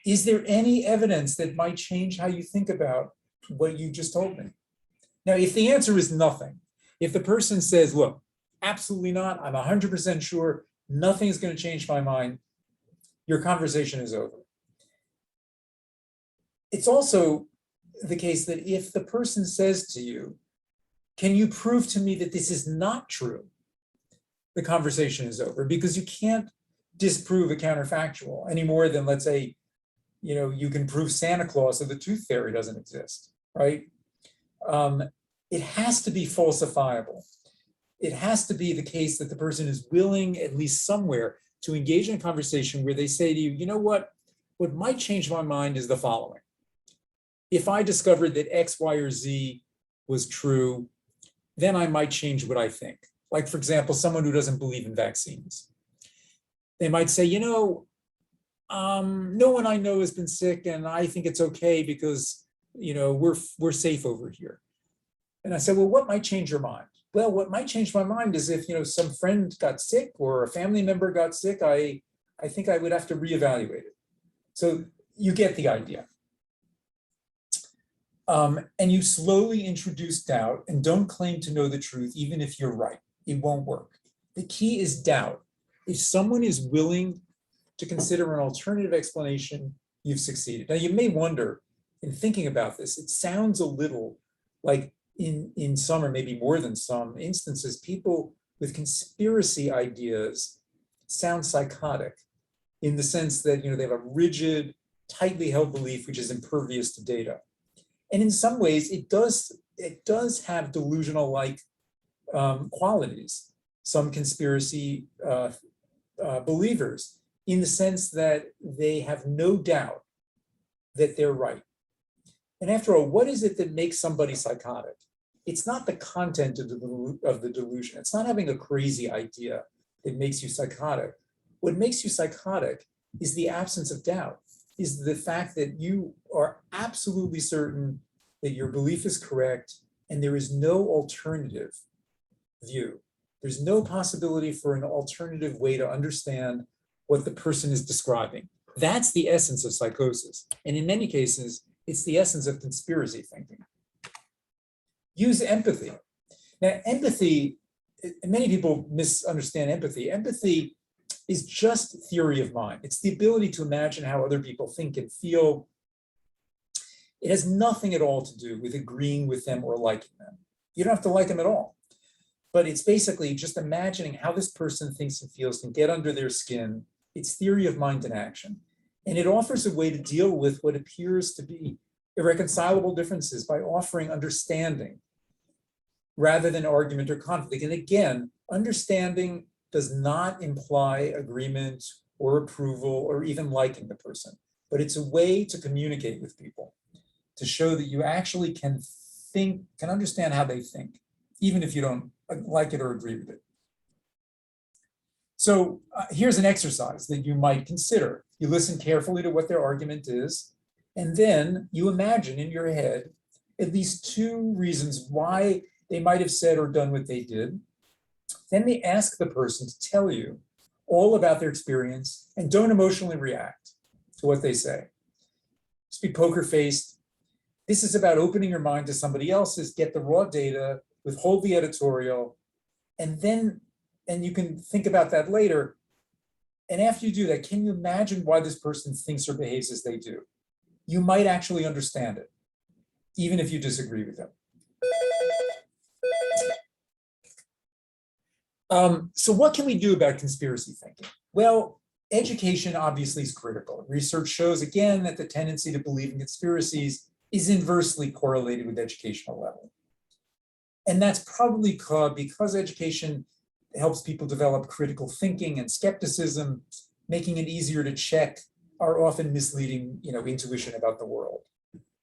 Is there any evidence that might change how you think about what you just told me? Now, if the answer is nothing, if the person says, look, absolutely not, I'm 100% sure, nothing is going to change my mind, your conversation is over. It's also the case that if the person says to you, can you prove to me that this is not true? The conversation is over, because you can't disprove a counterfactual any more than, let's say, you can prove Santa Claus or the tooth fairy doesn't exist, right? It has to be falsifiable. It has to be the case that the person is willing, at least somewhere, to engage in a conversation where they say to you, you know what might change my mind is the following. If I discovered that X, Y, or Z was true, then I might change what I think. Like, for example, someone who doesn't believe in vaccines. They might say, no one I know has been sick, and I think it's okay because, we're safe over here. And I said, well, what might change your mind? Well, what might change my mind is if, some friend got sick or a family member got sick, I think I would have to reevaluate it. So you get the idea. And you slowly introduce doubt and don't claim to know the truth, even if you're right. It won't work. The key is doubt. If someone is willing to consider an alternative explanation, you've succeeded. Now, you may wonder, in thinking about this, it sounds a little like in some, or maybe more than some instances, people with conspiracy ideas sound psychotic in the sense that, they have a rigid, tightly held belief which is impervious to data. And in some ways, it does have delusional-like qualities, some conspiracy believers, in the sense that they have no doubt that they're right. And after all, what is it that makes somebody psychotic? It's not the content of the delusion. It's not having a crazy idea that makes you psychotic. What makes you psychotic is the absence of doubt, is the fact that you are absolutely certain that your belief is correct and there is no alternative view. There's no possibility for an alternative way to understand what the person is describing. That's the essence of psychosis. And in many cases, it's the essence of conspiracy thinking. Use empathy. Now, empathy, many people misunderstand empathy. Empathy is just theory of mind. It's the ability to imagine how other people think and feel. It has nothing at all to do with agreeing with them or liking them. You don't have to like them at all. But it's basically just imagining how this person thinks and feels and get under their skin. It's theory of mind in action. And it offers a way to deal with what appears to be irreconcilable differences by offering understanding rather than argument or conflict. And again, understanding does not imply agreement or approval or even liking the person, but it's a way to communicate with people, to show that you actually can understand how they think, even if you don't like it or agree with it. So here's an exercise that you might consider. You listen carefully to what their argument is, and then you imagine in your head at least two reasons why they might have said or done what they did. Then they ask the person to tell you all about their experience and don't emotionally react to what they say. Just be poker-faced. This is about opening your mind to somebody else's, get the raw data, withhold the editorial, and you can think about that later. And after you do that, can you imagine why this person thinks or behaves as they do? You might actually understand it, even if you disagree with them. So what can we do about conspiracy thinking? Well, education obviously is critical. Research shows again that the tendency to believe in conspiracies is inversely correlated with educational level. And that's probably because education helps people develop critical thinking and skepticism, making it easier to check our often misleading, intuition about the world.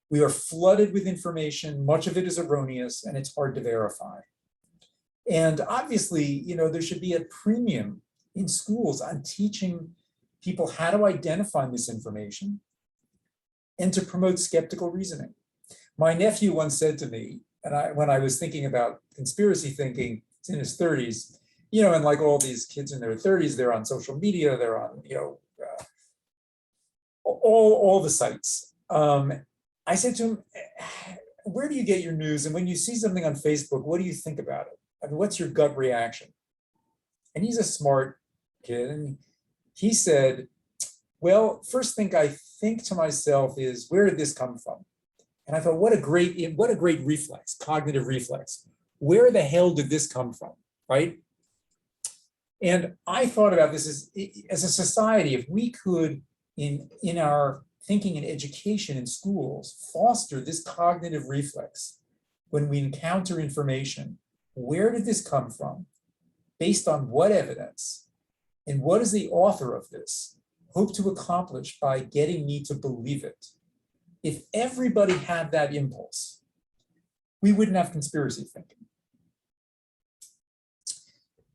We are flooded with information. Much of it is erroneous and it's hard to verify. And obviously, there should be a premium in schools on teaching people how to identify misinformation and to promote skeptical reasoning. My nephew once said to me, when I was thinking about conspiracy thinking, he's in his 30s, and like all these kids in their 30s, they're on social media, they're on, all the sites. I said to him, where do you get your news? And when you see something on Facebook, what do you think about it? I mean, what's your gut reaction? And he's a smart kid. And he said, well, first thing I think to myself is, where did this come from? And I thought, what a great reflex, cognitive reflex. Where the hell did this come from, right? And I thought about this as a society, if we could, in our thinking and education in schools, foster this cognitive reflex when we encounter information. Where did this come from? Based on what evidence? And what is the author of this hope to accomplish by getting me to believe it? If everybody had that impulse, we wouldn't have conspiracy thinking.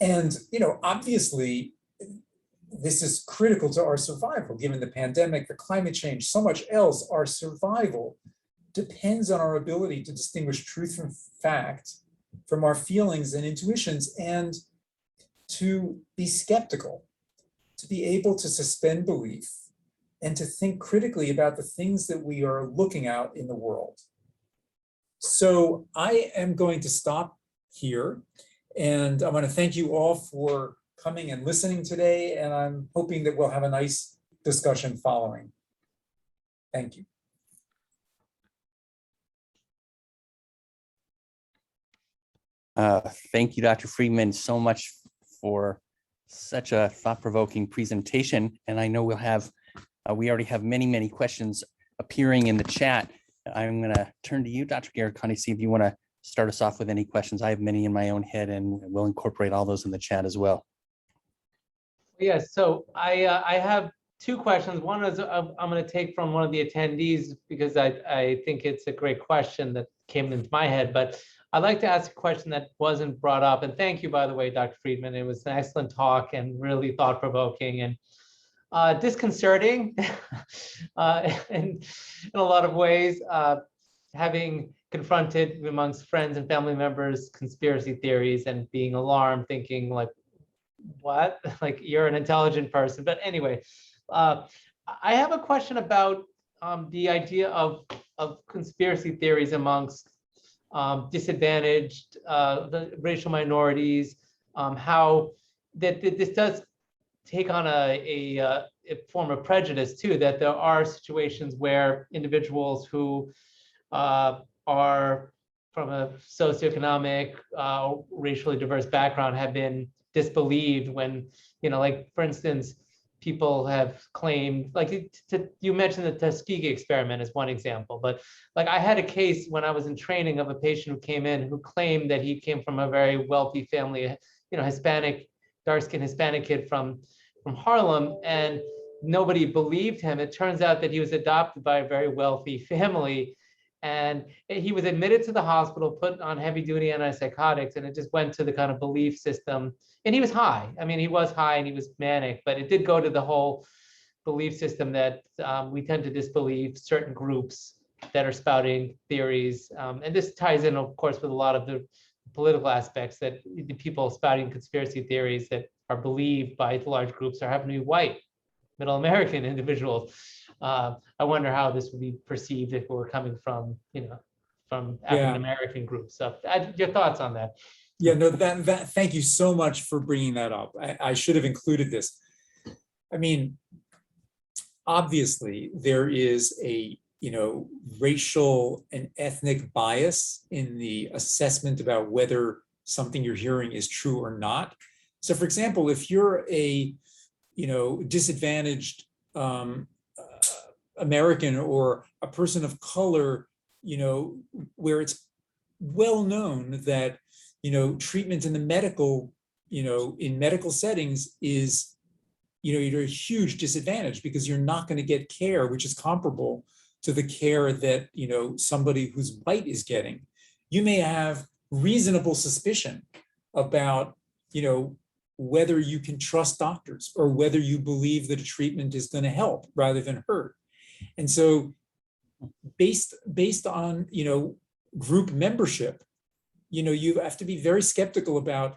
And, obviously, this is critical to our survival, given the pandemic, the climate change, so much else. Our survival depends on our ability to distinguish truth from fact, from our feelings and intuitions, and to be skeptical, to be able to suspend belief, and to think critically about the things that we are looking at in the world. So I am going to stop here, and I want to thank you all for coming and listening today, and I'm hoping that we'll have a nice discussion following. Thank you. Thank you, Dr. Friedman, so much for such a thought-provoking presentation. And I know we already have many, many questions appearing in the chat. I'm going to turn to you, Dr. Garricani, see if you want to start us off with any questions. I have many in my own head, and we'll incorporate all those in the chat as well. Yes, so I have two questions. One is I'm going to take from one of the attendees because I think it's a great question that came into my head, but I'd like to ask a question that wasn't brought up. And thank you, by the way, Dr. Friedman. It was an excellent talk and really thought-provoking and disconcerting in a lot of ways, having confronted amongst friends and family members conspiracy theories and being alarmed, thinking like, what? Like, you're an intelligent person. But anyway, I have a question about the idea of conspiracy theories amongst disadvantaged the racial minorities, how this does take on a form of prejudice too, that there are situations where individuals who are from a socioeconomic, racially diverse background have been disbelieved when, like, for instance, people have claimed, like you mentioned the Tuskegee Experiment as one example, but like I had a case when I was in training of a patient who came in who claimed that he came from a very wealthy family, Hispanic, dark-skinned Hispanic kid from Harlem, and nobody believed him. It turns out that he was adopted by a very wealthy family, and he was admitted to the hospital, put on heavy-duty antipsychotics, and it just went to the kind of belief system. And he was high. I mean, he was high and he was manic, but it did go to the whole belief system that we tend to disbelieve certain groups that are spouting theories. And this ties in, of course, with a lot of the political aspects, that the people spouting conspiracy theories that are believed by large groups are happen to be white, middle American individuals. I wonder how this would be perceived if we were coming from, from African American groups. So your thoughts on that? Yeah, no, thank you so much for bringing that up. I should have included this. I mean, obviously there is a, racial and ethnic bias in the assessment about whether something you're hearing is true or not. So for example, if you're a, disadvantaged American or a person of color, where it's well known that treatment in the medical in medical settings is, you're at a huge disadvantage because you're not going to get care which is comparable to the care that, somebody whose bite is getting. You may have reasonable suspicion about, whether you can trust doctors or whether you believe that a treatment is going to help rather than hurt. And so based on, group membership, you have to be very skeptical about,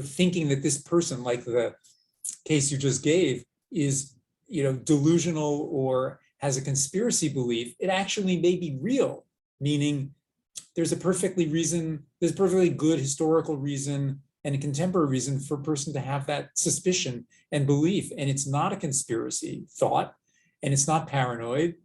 thinking that this person, like the case you just gave, is, delusional or has a conspiracy belief. It actually may be real, meaning there's a perfectly good historical reason and a contemporary reason for a person to have that suspicion and belief. And it's not a conspiracy thought, and it's not paranoid.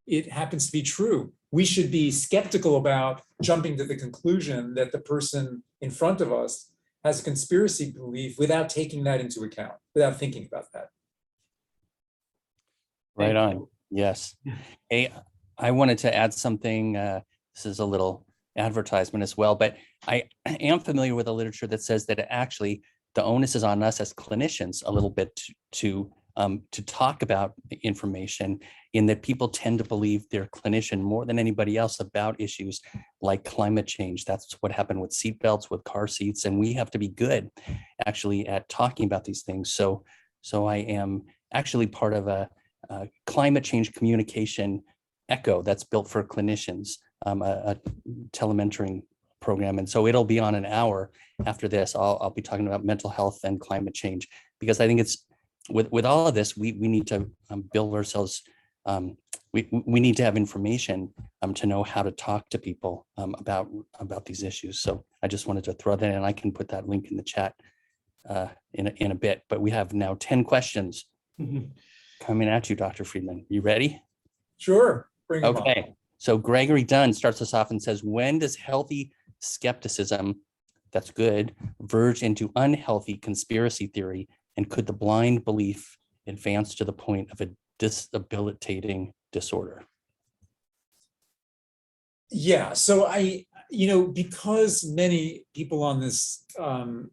It happens to be true. We should be skeptical about jumping to the conclusion that the person in front of us has a conspiracy belief without taking that into account, without thinking about that. Right on. Yes. Hey, I wanted to add something. This is a little advertisement as well, but I am familiar with the literature that says that actually the onus is on us as clinicians a little bit to talk about information, in that people tend to believe their clinician more than anybody else about issues like climate change. That's what happened with seatbelts, with car seats, and we have to be good actually at talking about these things. So I am actually part of a climate change communication echo that's built for clinicians, a telementoring program. And so it'll be on an hour after this. I'll be talking about mental health and climate change, because I think it's with all of this, we need to build ourselves. We need to have information to know how to talk to people about these issues. So I just wanted to throw that in. I can put that link in the chat in a bit, but we have now 10 questions coming at you, Dr. Friedman. You ready? Sure. Bring them Okay. on. So Gregory Dunn starts us off and says, when does healthy skepticism, that's good, verge into unhealthy conspiracy theory? And could the blind belief advance to the point of a debilitating disorder? Yeah. So because many people on this, in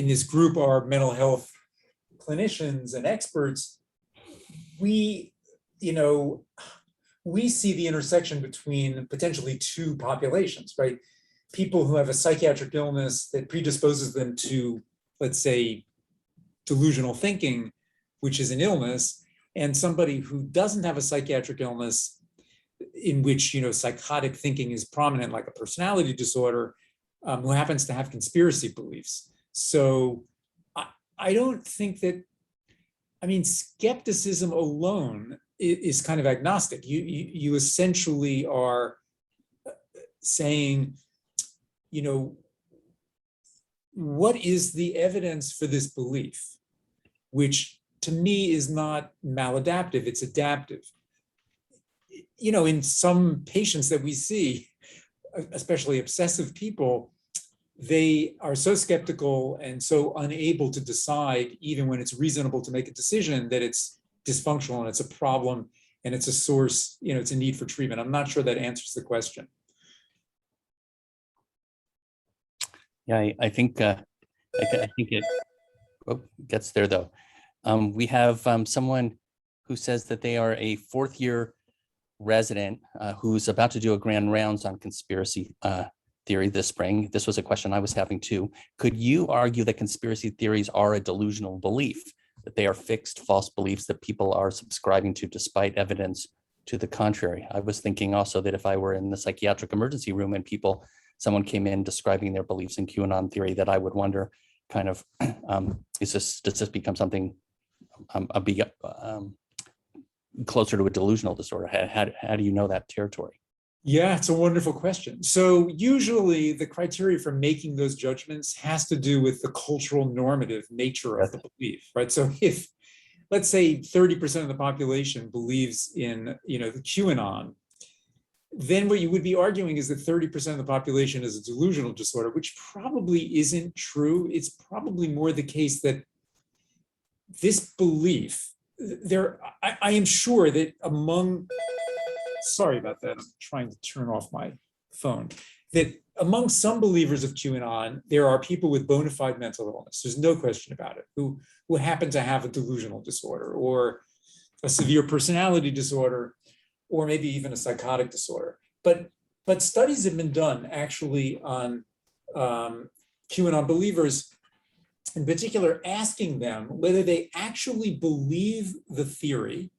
this group are mental health clinicians and experts, we see the intersection between potentially two populations, right? People who have a psychiatric illness that predisposes them to, let's say, delusional thinking, which is an illness, and somebody who doesn't have a psychiatric illness in which, psychotic thinking is prominent, like a personality disorder, who happens to have conspiracy beliefs. So I don't think that, skepticism alone is kind of agnostic. You essentially are saying, what is the evidence for this belief, which to me is not maladaptive, it's adaptive. In some patients that we see, especially obsessive people, they are so skeptical and so unable to decide, even when it's reasonable to make a decision, that it's dysfunctional and it's a problem and it's a source, it's a need for treatment. I'm not sure that answers the question. Yeah, I think it gets there though. We have someone who says that they are a fourth-year resident who's about to do a grand rounds on conspiracy theory this spring. This was a question I was having too. Could you argue that conspiracy theories are a delusional belief, that they are fixed, false beliefs that people are subscribing to despite evidence to the contrary? I was thinking also that if I were in the psychiatric emergency room and someone came in describing their beliefs in QAnon theory, that I would wonder, kind of, does this become something closer to a delusional disorder? How do you know that territory? Yeah, it's a wonderful question. So usually the criteria for making those judgments has to do with the cultural normative nature of the belief, right? So if, let's say 30% of the population believes in, the QAnon, then what you would be arguing is that 30% of the population is a delusional disorder, which probably isn't true. It's probably more the case that this belief, I am sure that sorry about that, I'm trying to turn off my phone, that among some believers of QAnon, there are people with bona fide mental illness. There's no question about it, who happen to have a delusional disorder or a severe personality disorder, or maybe even a psychotic disorder. But studies have been done actually on QAnon believers, in particular, asking them whether they actually believe the theory,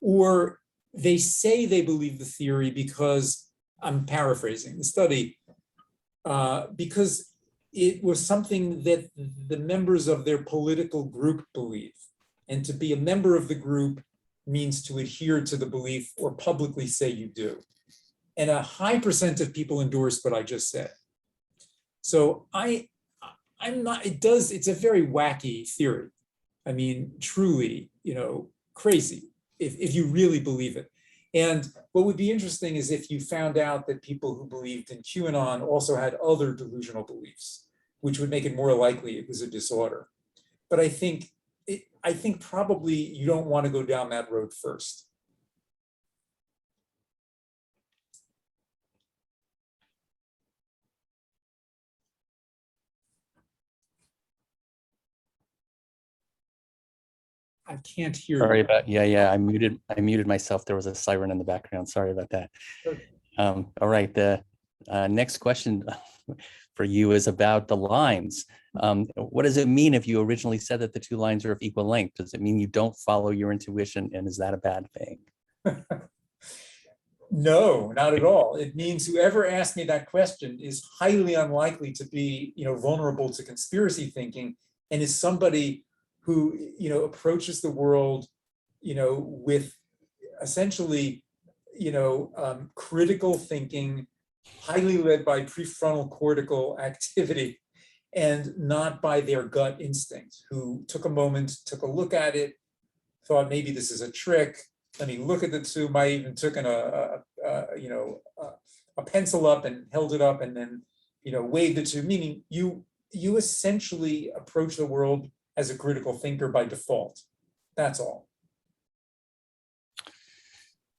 or they say they believe the theory because, I'm paraphrasing the study, because it was something that the members of their political group believe. And to be a member of the group means to adhere to the belief or publicly say you do. And a high percent of people endorsed what I just said. So I'm not, it's a very wacky theory. I mean, truly, crazy if you really believe it. And what would be interesting is if you found out that people who believed in QAnon also had other delusional beliefs, which would make it more likely it was a disorder. But I think probably you don't want to go down that road first. I can't hear Sorry you. about, I muted myself. There was a siren in the background. Sorry about that. All right, the next question for you is about the lines. What does it mean if you originally said that the two lines are of equal length? Does it mean you don't follow your intuition, and is that a bad thing? No, not at all. It means whoever asked me that question is highly unlikely to be, vulnerable to conspiracy thinking, and is somebody who, approaches the world, with essentially, critical thinking, highly led by prefrontal cortical activity, and not by their gut instinct, who took a moment, took a look at it, thought maybe this is a trick. Let me look at the two. Might even took a pencil up and held it up, and then weighed the two. Meaning you essentially approach the world as a critical thinker by default. That's all.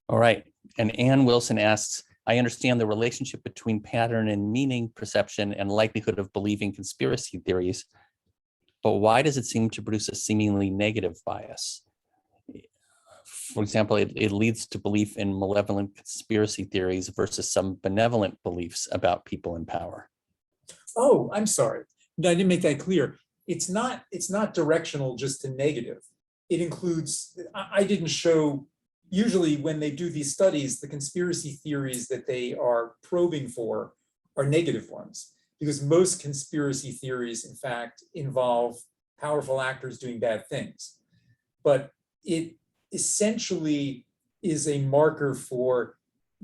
All right. And Ann Wilson asks, I understand the relationship between pattern and meaning perception and likelihood of believing conspiracy theories, but why does it seem to produce a seemingly negative bias? For example, it leads to belief in malevolent conspiracy theories versus some benevolent beliefs about people in power. Oh, I'm sorry. No, I didn't make that clear. It's not directional just to negative. It includes, I didn't show, usually when they do these studies, the conspiracy theories that they are probing for are negative ones, because most conspiracy theories, in fact, involve powerful actors doing bad things. But it essentially is a marker for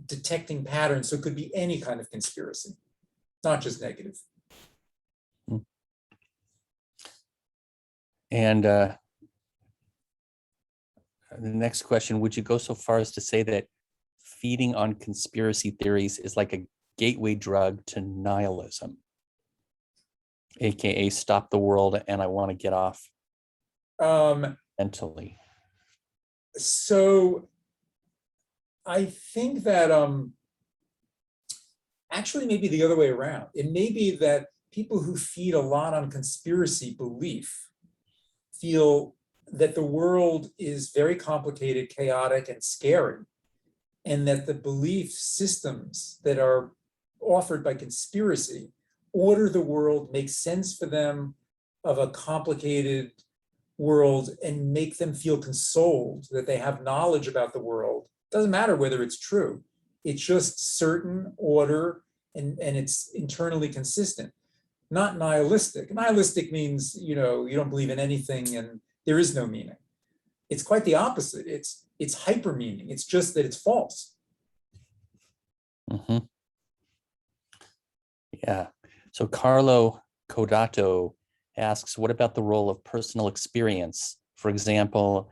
detecting patterns. So it could be any kind of conspiracy, not just negative. And the next question, would you go so far as to say that feeding on conspiracy theories is like a gateway drug to nihilism, AKA stop the world and I want to get off mentally? So I think that actually maybe the other way around. It may be that people who feed a lot on conspiracy belief feel that the world is very complicated, chaotic, and scary, and that the belief systems that are offered by conspiracy order the world, make sense for them of a complicated world, and make them feel consoled that they have knowledge about the world. Doesn't matter whether it's true. It's just certain order, and it's internally consistent. Not nihilistic. Nihilistic means, you don't believe in anything and there is no meaning. It's quite the opposite. It's hyper meaning. It's just that it's false. Mm-hmm. Yeah. So Carlo Codato asks, what about the role of personal experience? For example,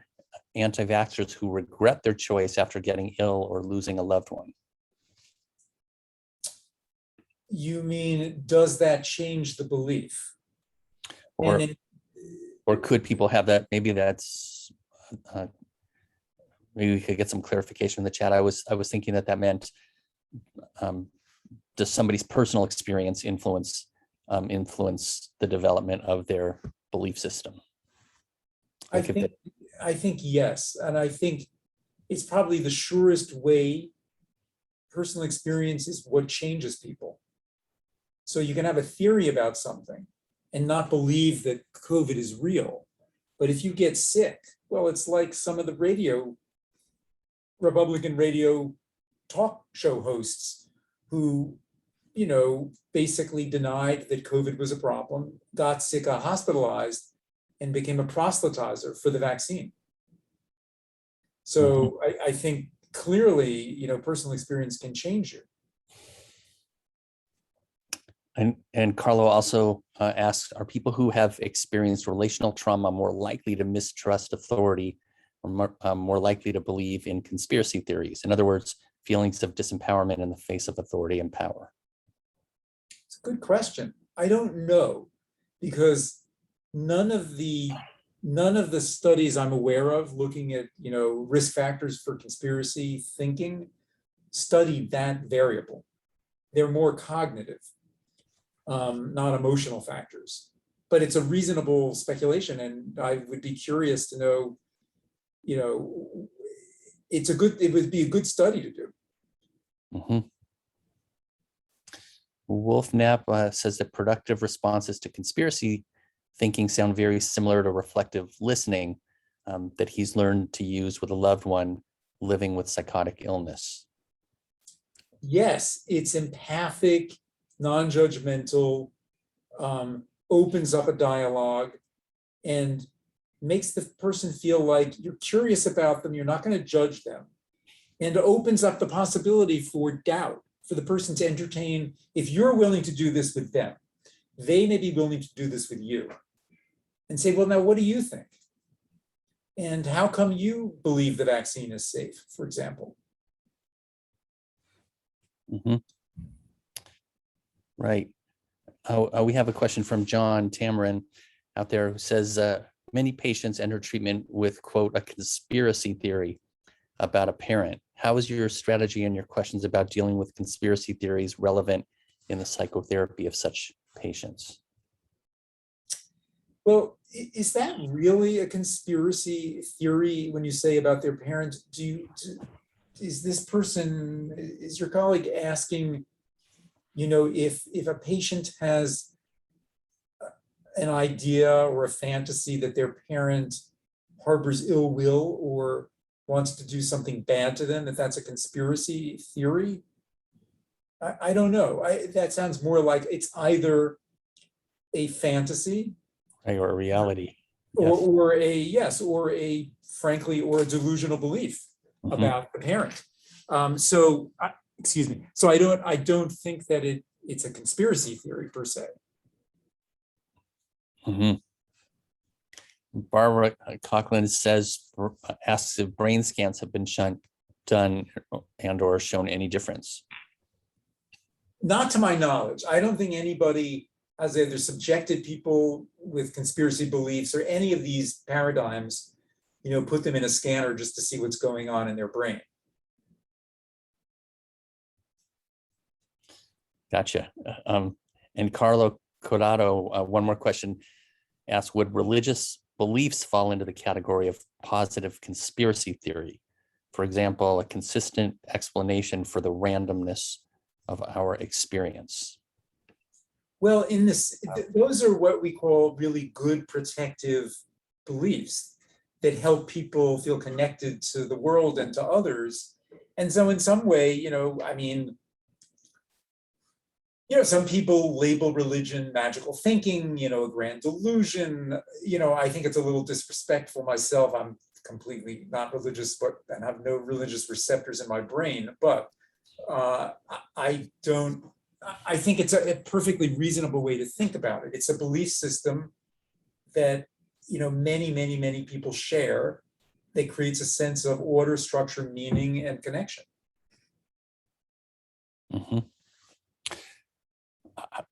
anti-vaxxers who regret their choice after getting ill or losing a loved one. You mean, does that change the belief? Or could people have that? Maybe that's, maybe we could get some clarification in the chat. I was thinking that meant does somebody's personal experience influence the development of their belief system? Like I think yes, and I think it's probably the surest way. Personal experience is what changes people. So you can have a theory about something and not believe that COVID is real. But if you get sick, well, it's like some of the Republican radio talk show hosts who, basically denied that COVID was a problem, got sick, got hospitalized, and became a proselytizer for the vaccine. So I think clearly, personal experience can change you. And Carlo also asks, are people who have experienced relational trauma more likely to mistrust authority or more likely to believe in conspiracy theories? In other words, feelings of disempowerment in the face of authority and power? It's a good question. I don't know, because none of the studies I'm aware of looking at, risk factors for conspiracy thinking study that variable. They're more cognitive, not emotional factors. But it's a reasonable speculation, and I would be curious to know, it would be a good study to do. Wolf Knapp says that productive responses to conspiracy thinking sound very similar to reflective listening that he's learned to use with a loved one living with psychotic illness. Yes, it's empathic, non-judgmental, opens up a dialogue, and makes the person feel like you're curious about them, you're not going to judge them, and opens up the possibility for doubt, for the person to entertain. If you're willing to do this with them, they may be willing to do this with you. And say, well, now what do you think? And how come you believe the vaccine is safe, for example? Right. We have a question from John Tamarin out there who says, many patients enter treatment with, quote, a conspiracy theory about a parent. How is your strategy and your questions about dealing with conspiracy theories relevant in the psychotherapy of such patients? Well, is that really a conspiracy theory when you say about their parent? Is your colleague asking, if a patient has an idea or a fantasy that their parent harbors ill will or wants to do something bad to them, that's a conspiracy theory? I don't know. That sounds more like it's either a fantasy, or a reality, or a frankly, or a delusional belief about the parent. Excuse me. So I don't think that it's a conspiracy theory per se. Barbara Coughlin asks if brain scans have been done and or shown any difference. Not to my knowledge. I don't think anybody has either subjected people with conspiracy beliefs or any of these paradigms, put them in a scanner just to see what's going on in their brain. Gotcha. And Carlo Corrado, one more question, asks, would religious beliefs fall into the category of positive conspiracy theory? For example, a consistent explanation for the randomness of our experience. Well, those are what we call really good protective beliefs that help people feel connected to the world and to others. And so in some way, some people label religion magical thinking, a grand delusion. I think it's a little disrespectful myself. I'm completely not religious, and have no religious receptors in my brain. But I think it's a perfectly reasonable way to think about it. It's a belief system that, many, many, many people share that creates a sense of order, structure, meaning, and connection.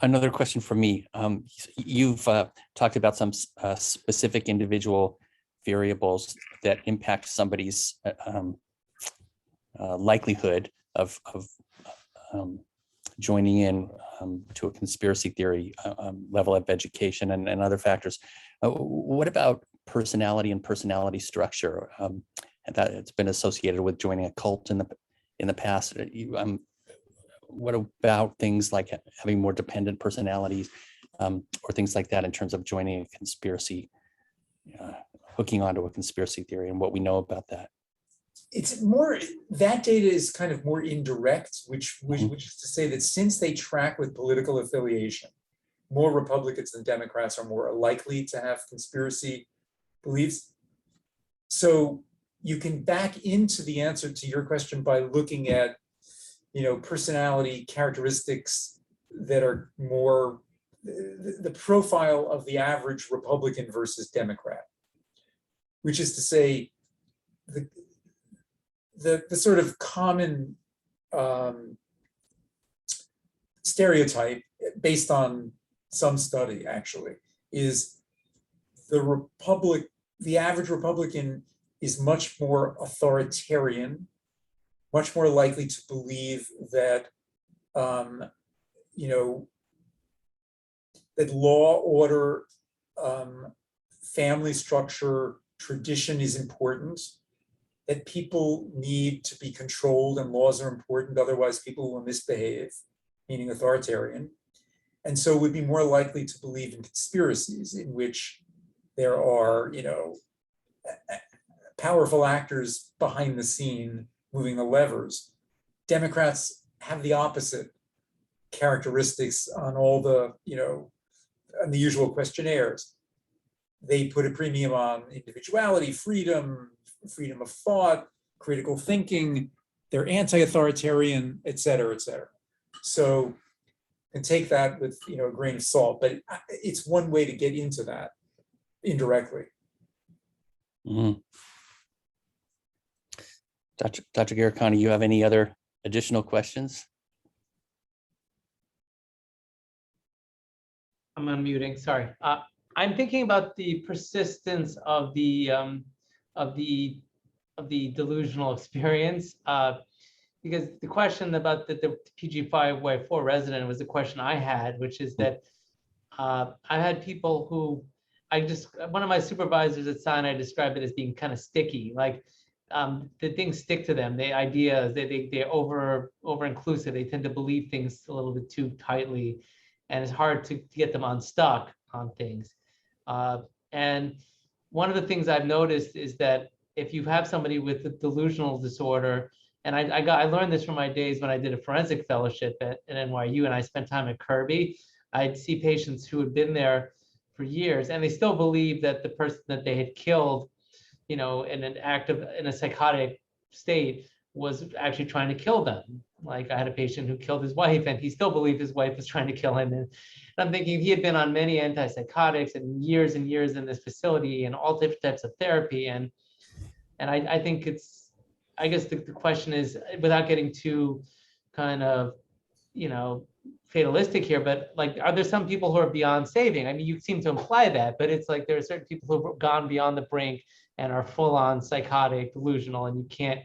Another question from me. You've talked about some specific individual variables that impact somebody's likelihood of joining in to a conspiracy theory level of education and other factors. What about personality and personality structure? And that it's been associated with joining a cult in the past. What about things like having more dependent personalities or things like that in terms of joining a conspiracy, hooking onto a conspiracy theory and what we know about that? It's more, that data is kind of more indirect, which is to say that since they track with political affiliation, more Republicans than Democrats are more likely to have conspiracy beliefs. So you can back into the answer to your question by looking at, personality characteristics that are more the profile of the average Republican versus Democrat, which is to say the sort of common stereotype based on some study actually is the average Republican is much more authoritarian, much more likely to believe that that law, order, family structure, tradition is important, that people need to be controlled and laws are important, otherwise people will misbehave, meaning authoritarian. And so would be more likely to believe in conspiracies in which there are, powerful actors behind the scene moving the levers. Democrats have the opposite characteristics on all the, on the usual questionnaires. They put a premium on individuality, freedom of thought, critical thinking. They're anti-authoritarian, et cetera, et cetera. So, and take that with a grain of salt, but it's one way to get into that indirectly. Mm-hmm. Dr. Garikani, you have any other additional questions? I'm unmuting, sorry. I'm thinking about the persistence of the delusional experience, because the question about the PG5Y4 resident was the question I had, which is that I had people who one of my supervisors at Sinai described it as being kind of sticky, like the things stick to them, the ideas, they're over inclusive, they tend to believe things a little bit too tightly, and it's hard to get them unstuck on things. And one of the things I've noticed is that if you have somebody with a delusional disorder, and I learned this from my days when I did a forensic fellowship at NYU and I spent time at Kirby, I'd see patients who had been there for years and they still believe that the person that they had killed, in a psychotic state, was actually trying to kill them. Like I had a patient who killed his wife and he still believed his wife was trying to kill him. And I'm thinking he had been on many antipsychotics and years in this facility and all different types of therapy. And I think I guess the question is, without getting too kind of, fatalistic here, but like, are there some people who are beyond saving? I mean, you seem to imply that, but it's like there are certain people who have gone beyond the brink and are full on psychotic, delusional, and you can't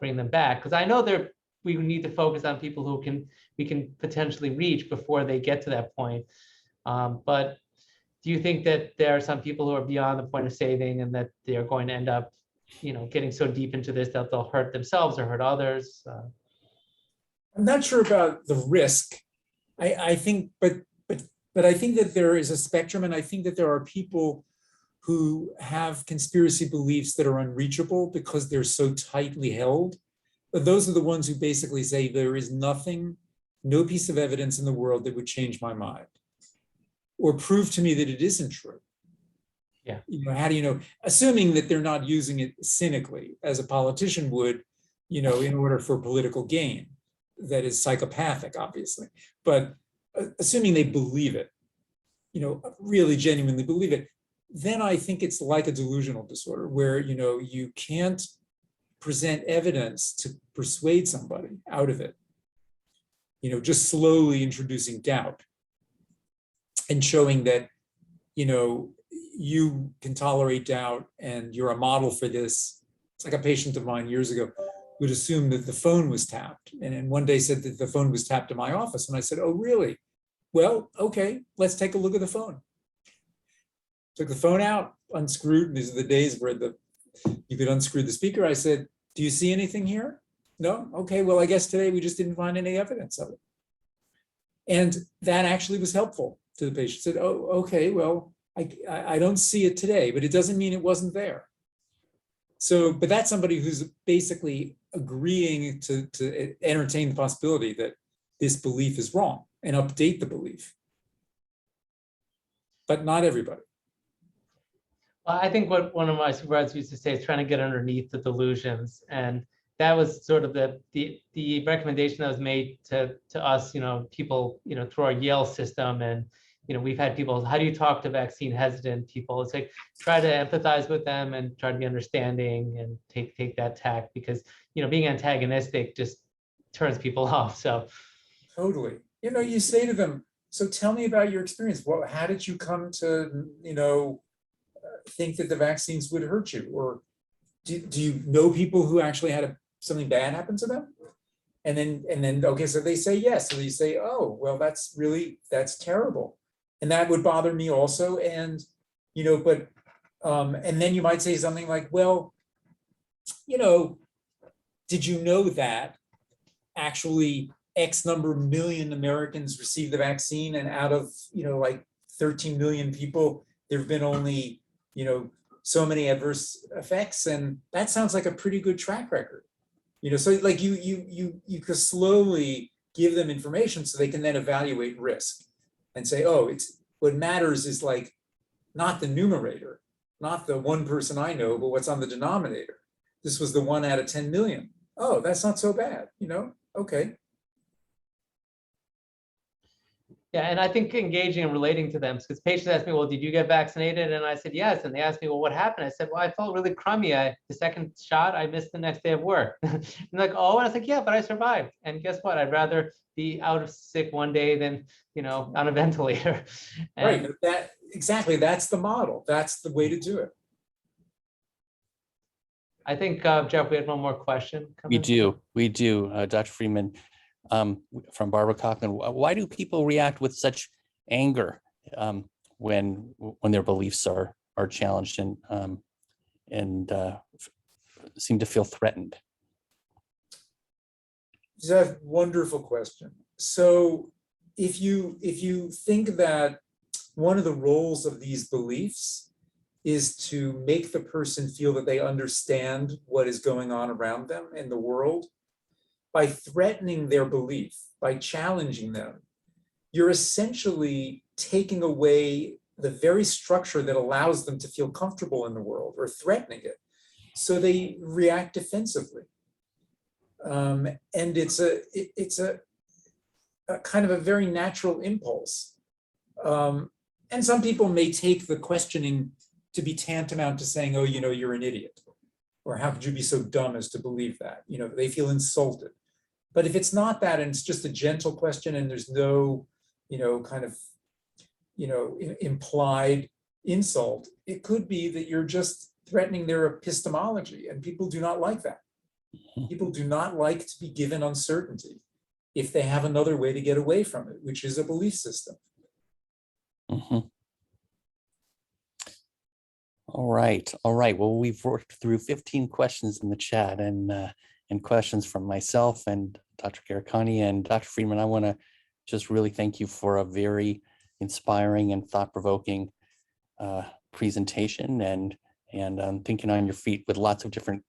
bring them back. Because I know we need to focus on people who we can potentially reach before they get to that point. But do you think that there are some people who are beyond the point of saving and that they're going to end up, getting so deep into this that they'll hurt themselves or hurt others? I'm not sure about the risk. I think, but I think that there is a spectrum, and I think that there are people who have conspiracy beliefs that are unreachable because they're so tightly held. But those are the ones who basically say there is no piece of evidence in the world that would change my mind or prove to me that it isn't true. Yeah. How do you know? Assuming that they're not using it cynically, as a politician would, in order for political gain. That is psychopathic, obviously. But assuming they believe it, really genuinely believe it, then I think it's like a delusional disorder where, you can't present evidence to persuade somebody out of it. Just slowly introducing doubt and showing that, you can tolerate doubt and you're a model for this. It's like a patient of mine years ago would assume that the phone was tapped. And then one day said that the phone was tapped in my office. And I said, oh, really? Well, okay, let's take a look at the phone. Took the phone out, unscrewed. These are the days where you could unscrew the speaker. I said, do you see anything here? No? Okay, well, I guess today we just didn't find any evidence of it. And that actually was helpful to the patient. Said, oh, okay, well, I don't see it today, but it doesn't mean it wasn't there. So, but that's somebody who's basically agreeing to entertain the possibility that this belief is wrong and update the belief. But not everybody. Well, I think what one of my supervisors used to say is trying to get underneath the delusions. And that was sort of the recommendation that was made to us, people, through our Yale system. And, we've had people, how do you talk to vaccine hesitant people? It's like, try to empathize with them and try to be understanding and take that tack, because, being antagonistic just turns people off. So. Totally. You say to them, so tell me about your experience. Well, how did you come to, think that the vaccines would hurt you? Or do you know people who actually had something bad happen to them? And then, okay, so they say yes. So you say, oh, well, that's terrible. And that would bother me also. And, but, and then you might say something like, well, did you know that actually X number of million Americans received the vaccine, and out of, like 13 million people, there have been only, so many adverse effects, and that sounds like a pretty good track record. So like you could slowly give them information so they can then evaluate risk and say, oh, it's what matters is like not the numerator, not the one person I know, but what's on the denominator. This was the 1 out of 10 million. Oh, that's not so bad, okay. Yeah, and I think engaging and relating to them, because patients ask me, well, did you get vaccinated? And I said, yes. And they asked me, well, what happened? I said, well, I felt really crummy. The second shot, I missed the next day of work. And like, oh, and I was like, yeah, but I survived. And guess what? I'd rather be out of sick one day than, on a ventilator. And right, exactly, that's the model. That's the way to do it. I think, Jeff, we had one more question. We do, Dr. Friedman. From Barbara Cochran, why do people react with such anger when their beliefs are challenged and seem to feel threatened? It's a wonderful question. So if you think that one of the roles of these beliefs is to make the person feel that they understand what is going on around them in the world, by threatening their belief, by challenging them, you're essentially taking away the very structure that allows them to feel comfortable in the world, or threatening it. So they react defensively. And it's a kind of a very natural impulse. And some people may take the questioning to be tantamount to saying, oh, you're an idiot. Or how could you be so dumb as to believe that? They feel insulted. But if it's not that, and it's just a gentle question, and there's no, implied insult, it could be that you're just threatening their epistemology, and people do not like that. People do not like to be given uncertainty if they have another way to get away from it, which is a belief system. Mm-hmm. All right. Well, we've worked through 15 questions in the chat and questions from myself and Dr. Gherkani and Dr. Friedman. I want to just really thank you for a very inspiring and thought-provoking presentation and thinking on your feet with lots of different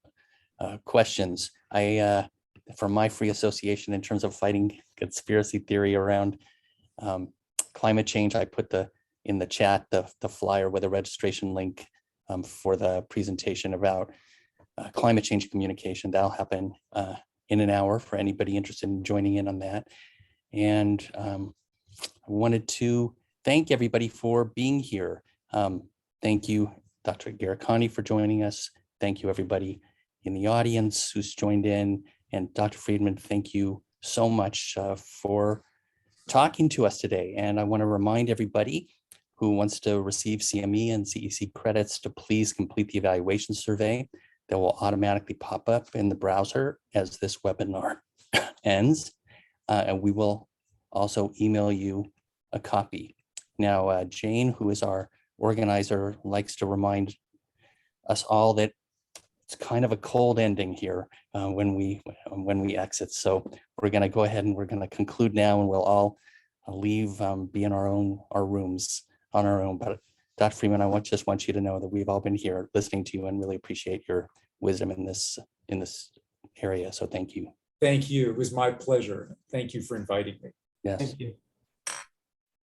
questions. From my free association in terms of fighting conspiracy theory around climate change, I put in the chat the flyer with a registration link for the presentation about climate change communication. That'll happen in an hour for anybody interested in joining in on that. And I wanted to thank everybody for being here. Thank you, Dr. Gherkani, for joining us. Thank you, everybody in the audience who's joined in. And Dr. Friedman, thank you so much for talking to us today. And I want to remind everybody who wants to receive CME and CEC credits to please complete the evaluation survey. that will automatically pop up in the browser as this webinar ends. And we will also email you a copy. Now, Jane, who is our organizer, likes to remind us all that it's kind of a cold ending here when we exit. So we're going to go ahead and we're going to conclude now, and we'll all leave, be in our rooms on our own. But Dr. Friedman, I just want you to know that we've all been here listening to you and really appreciate your wisdom in this area. So thank you. Thank you. It was my pleasure. Thank you for inviting me. Yes. Thank you.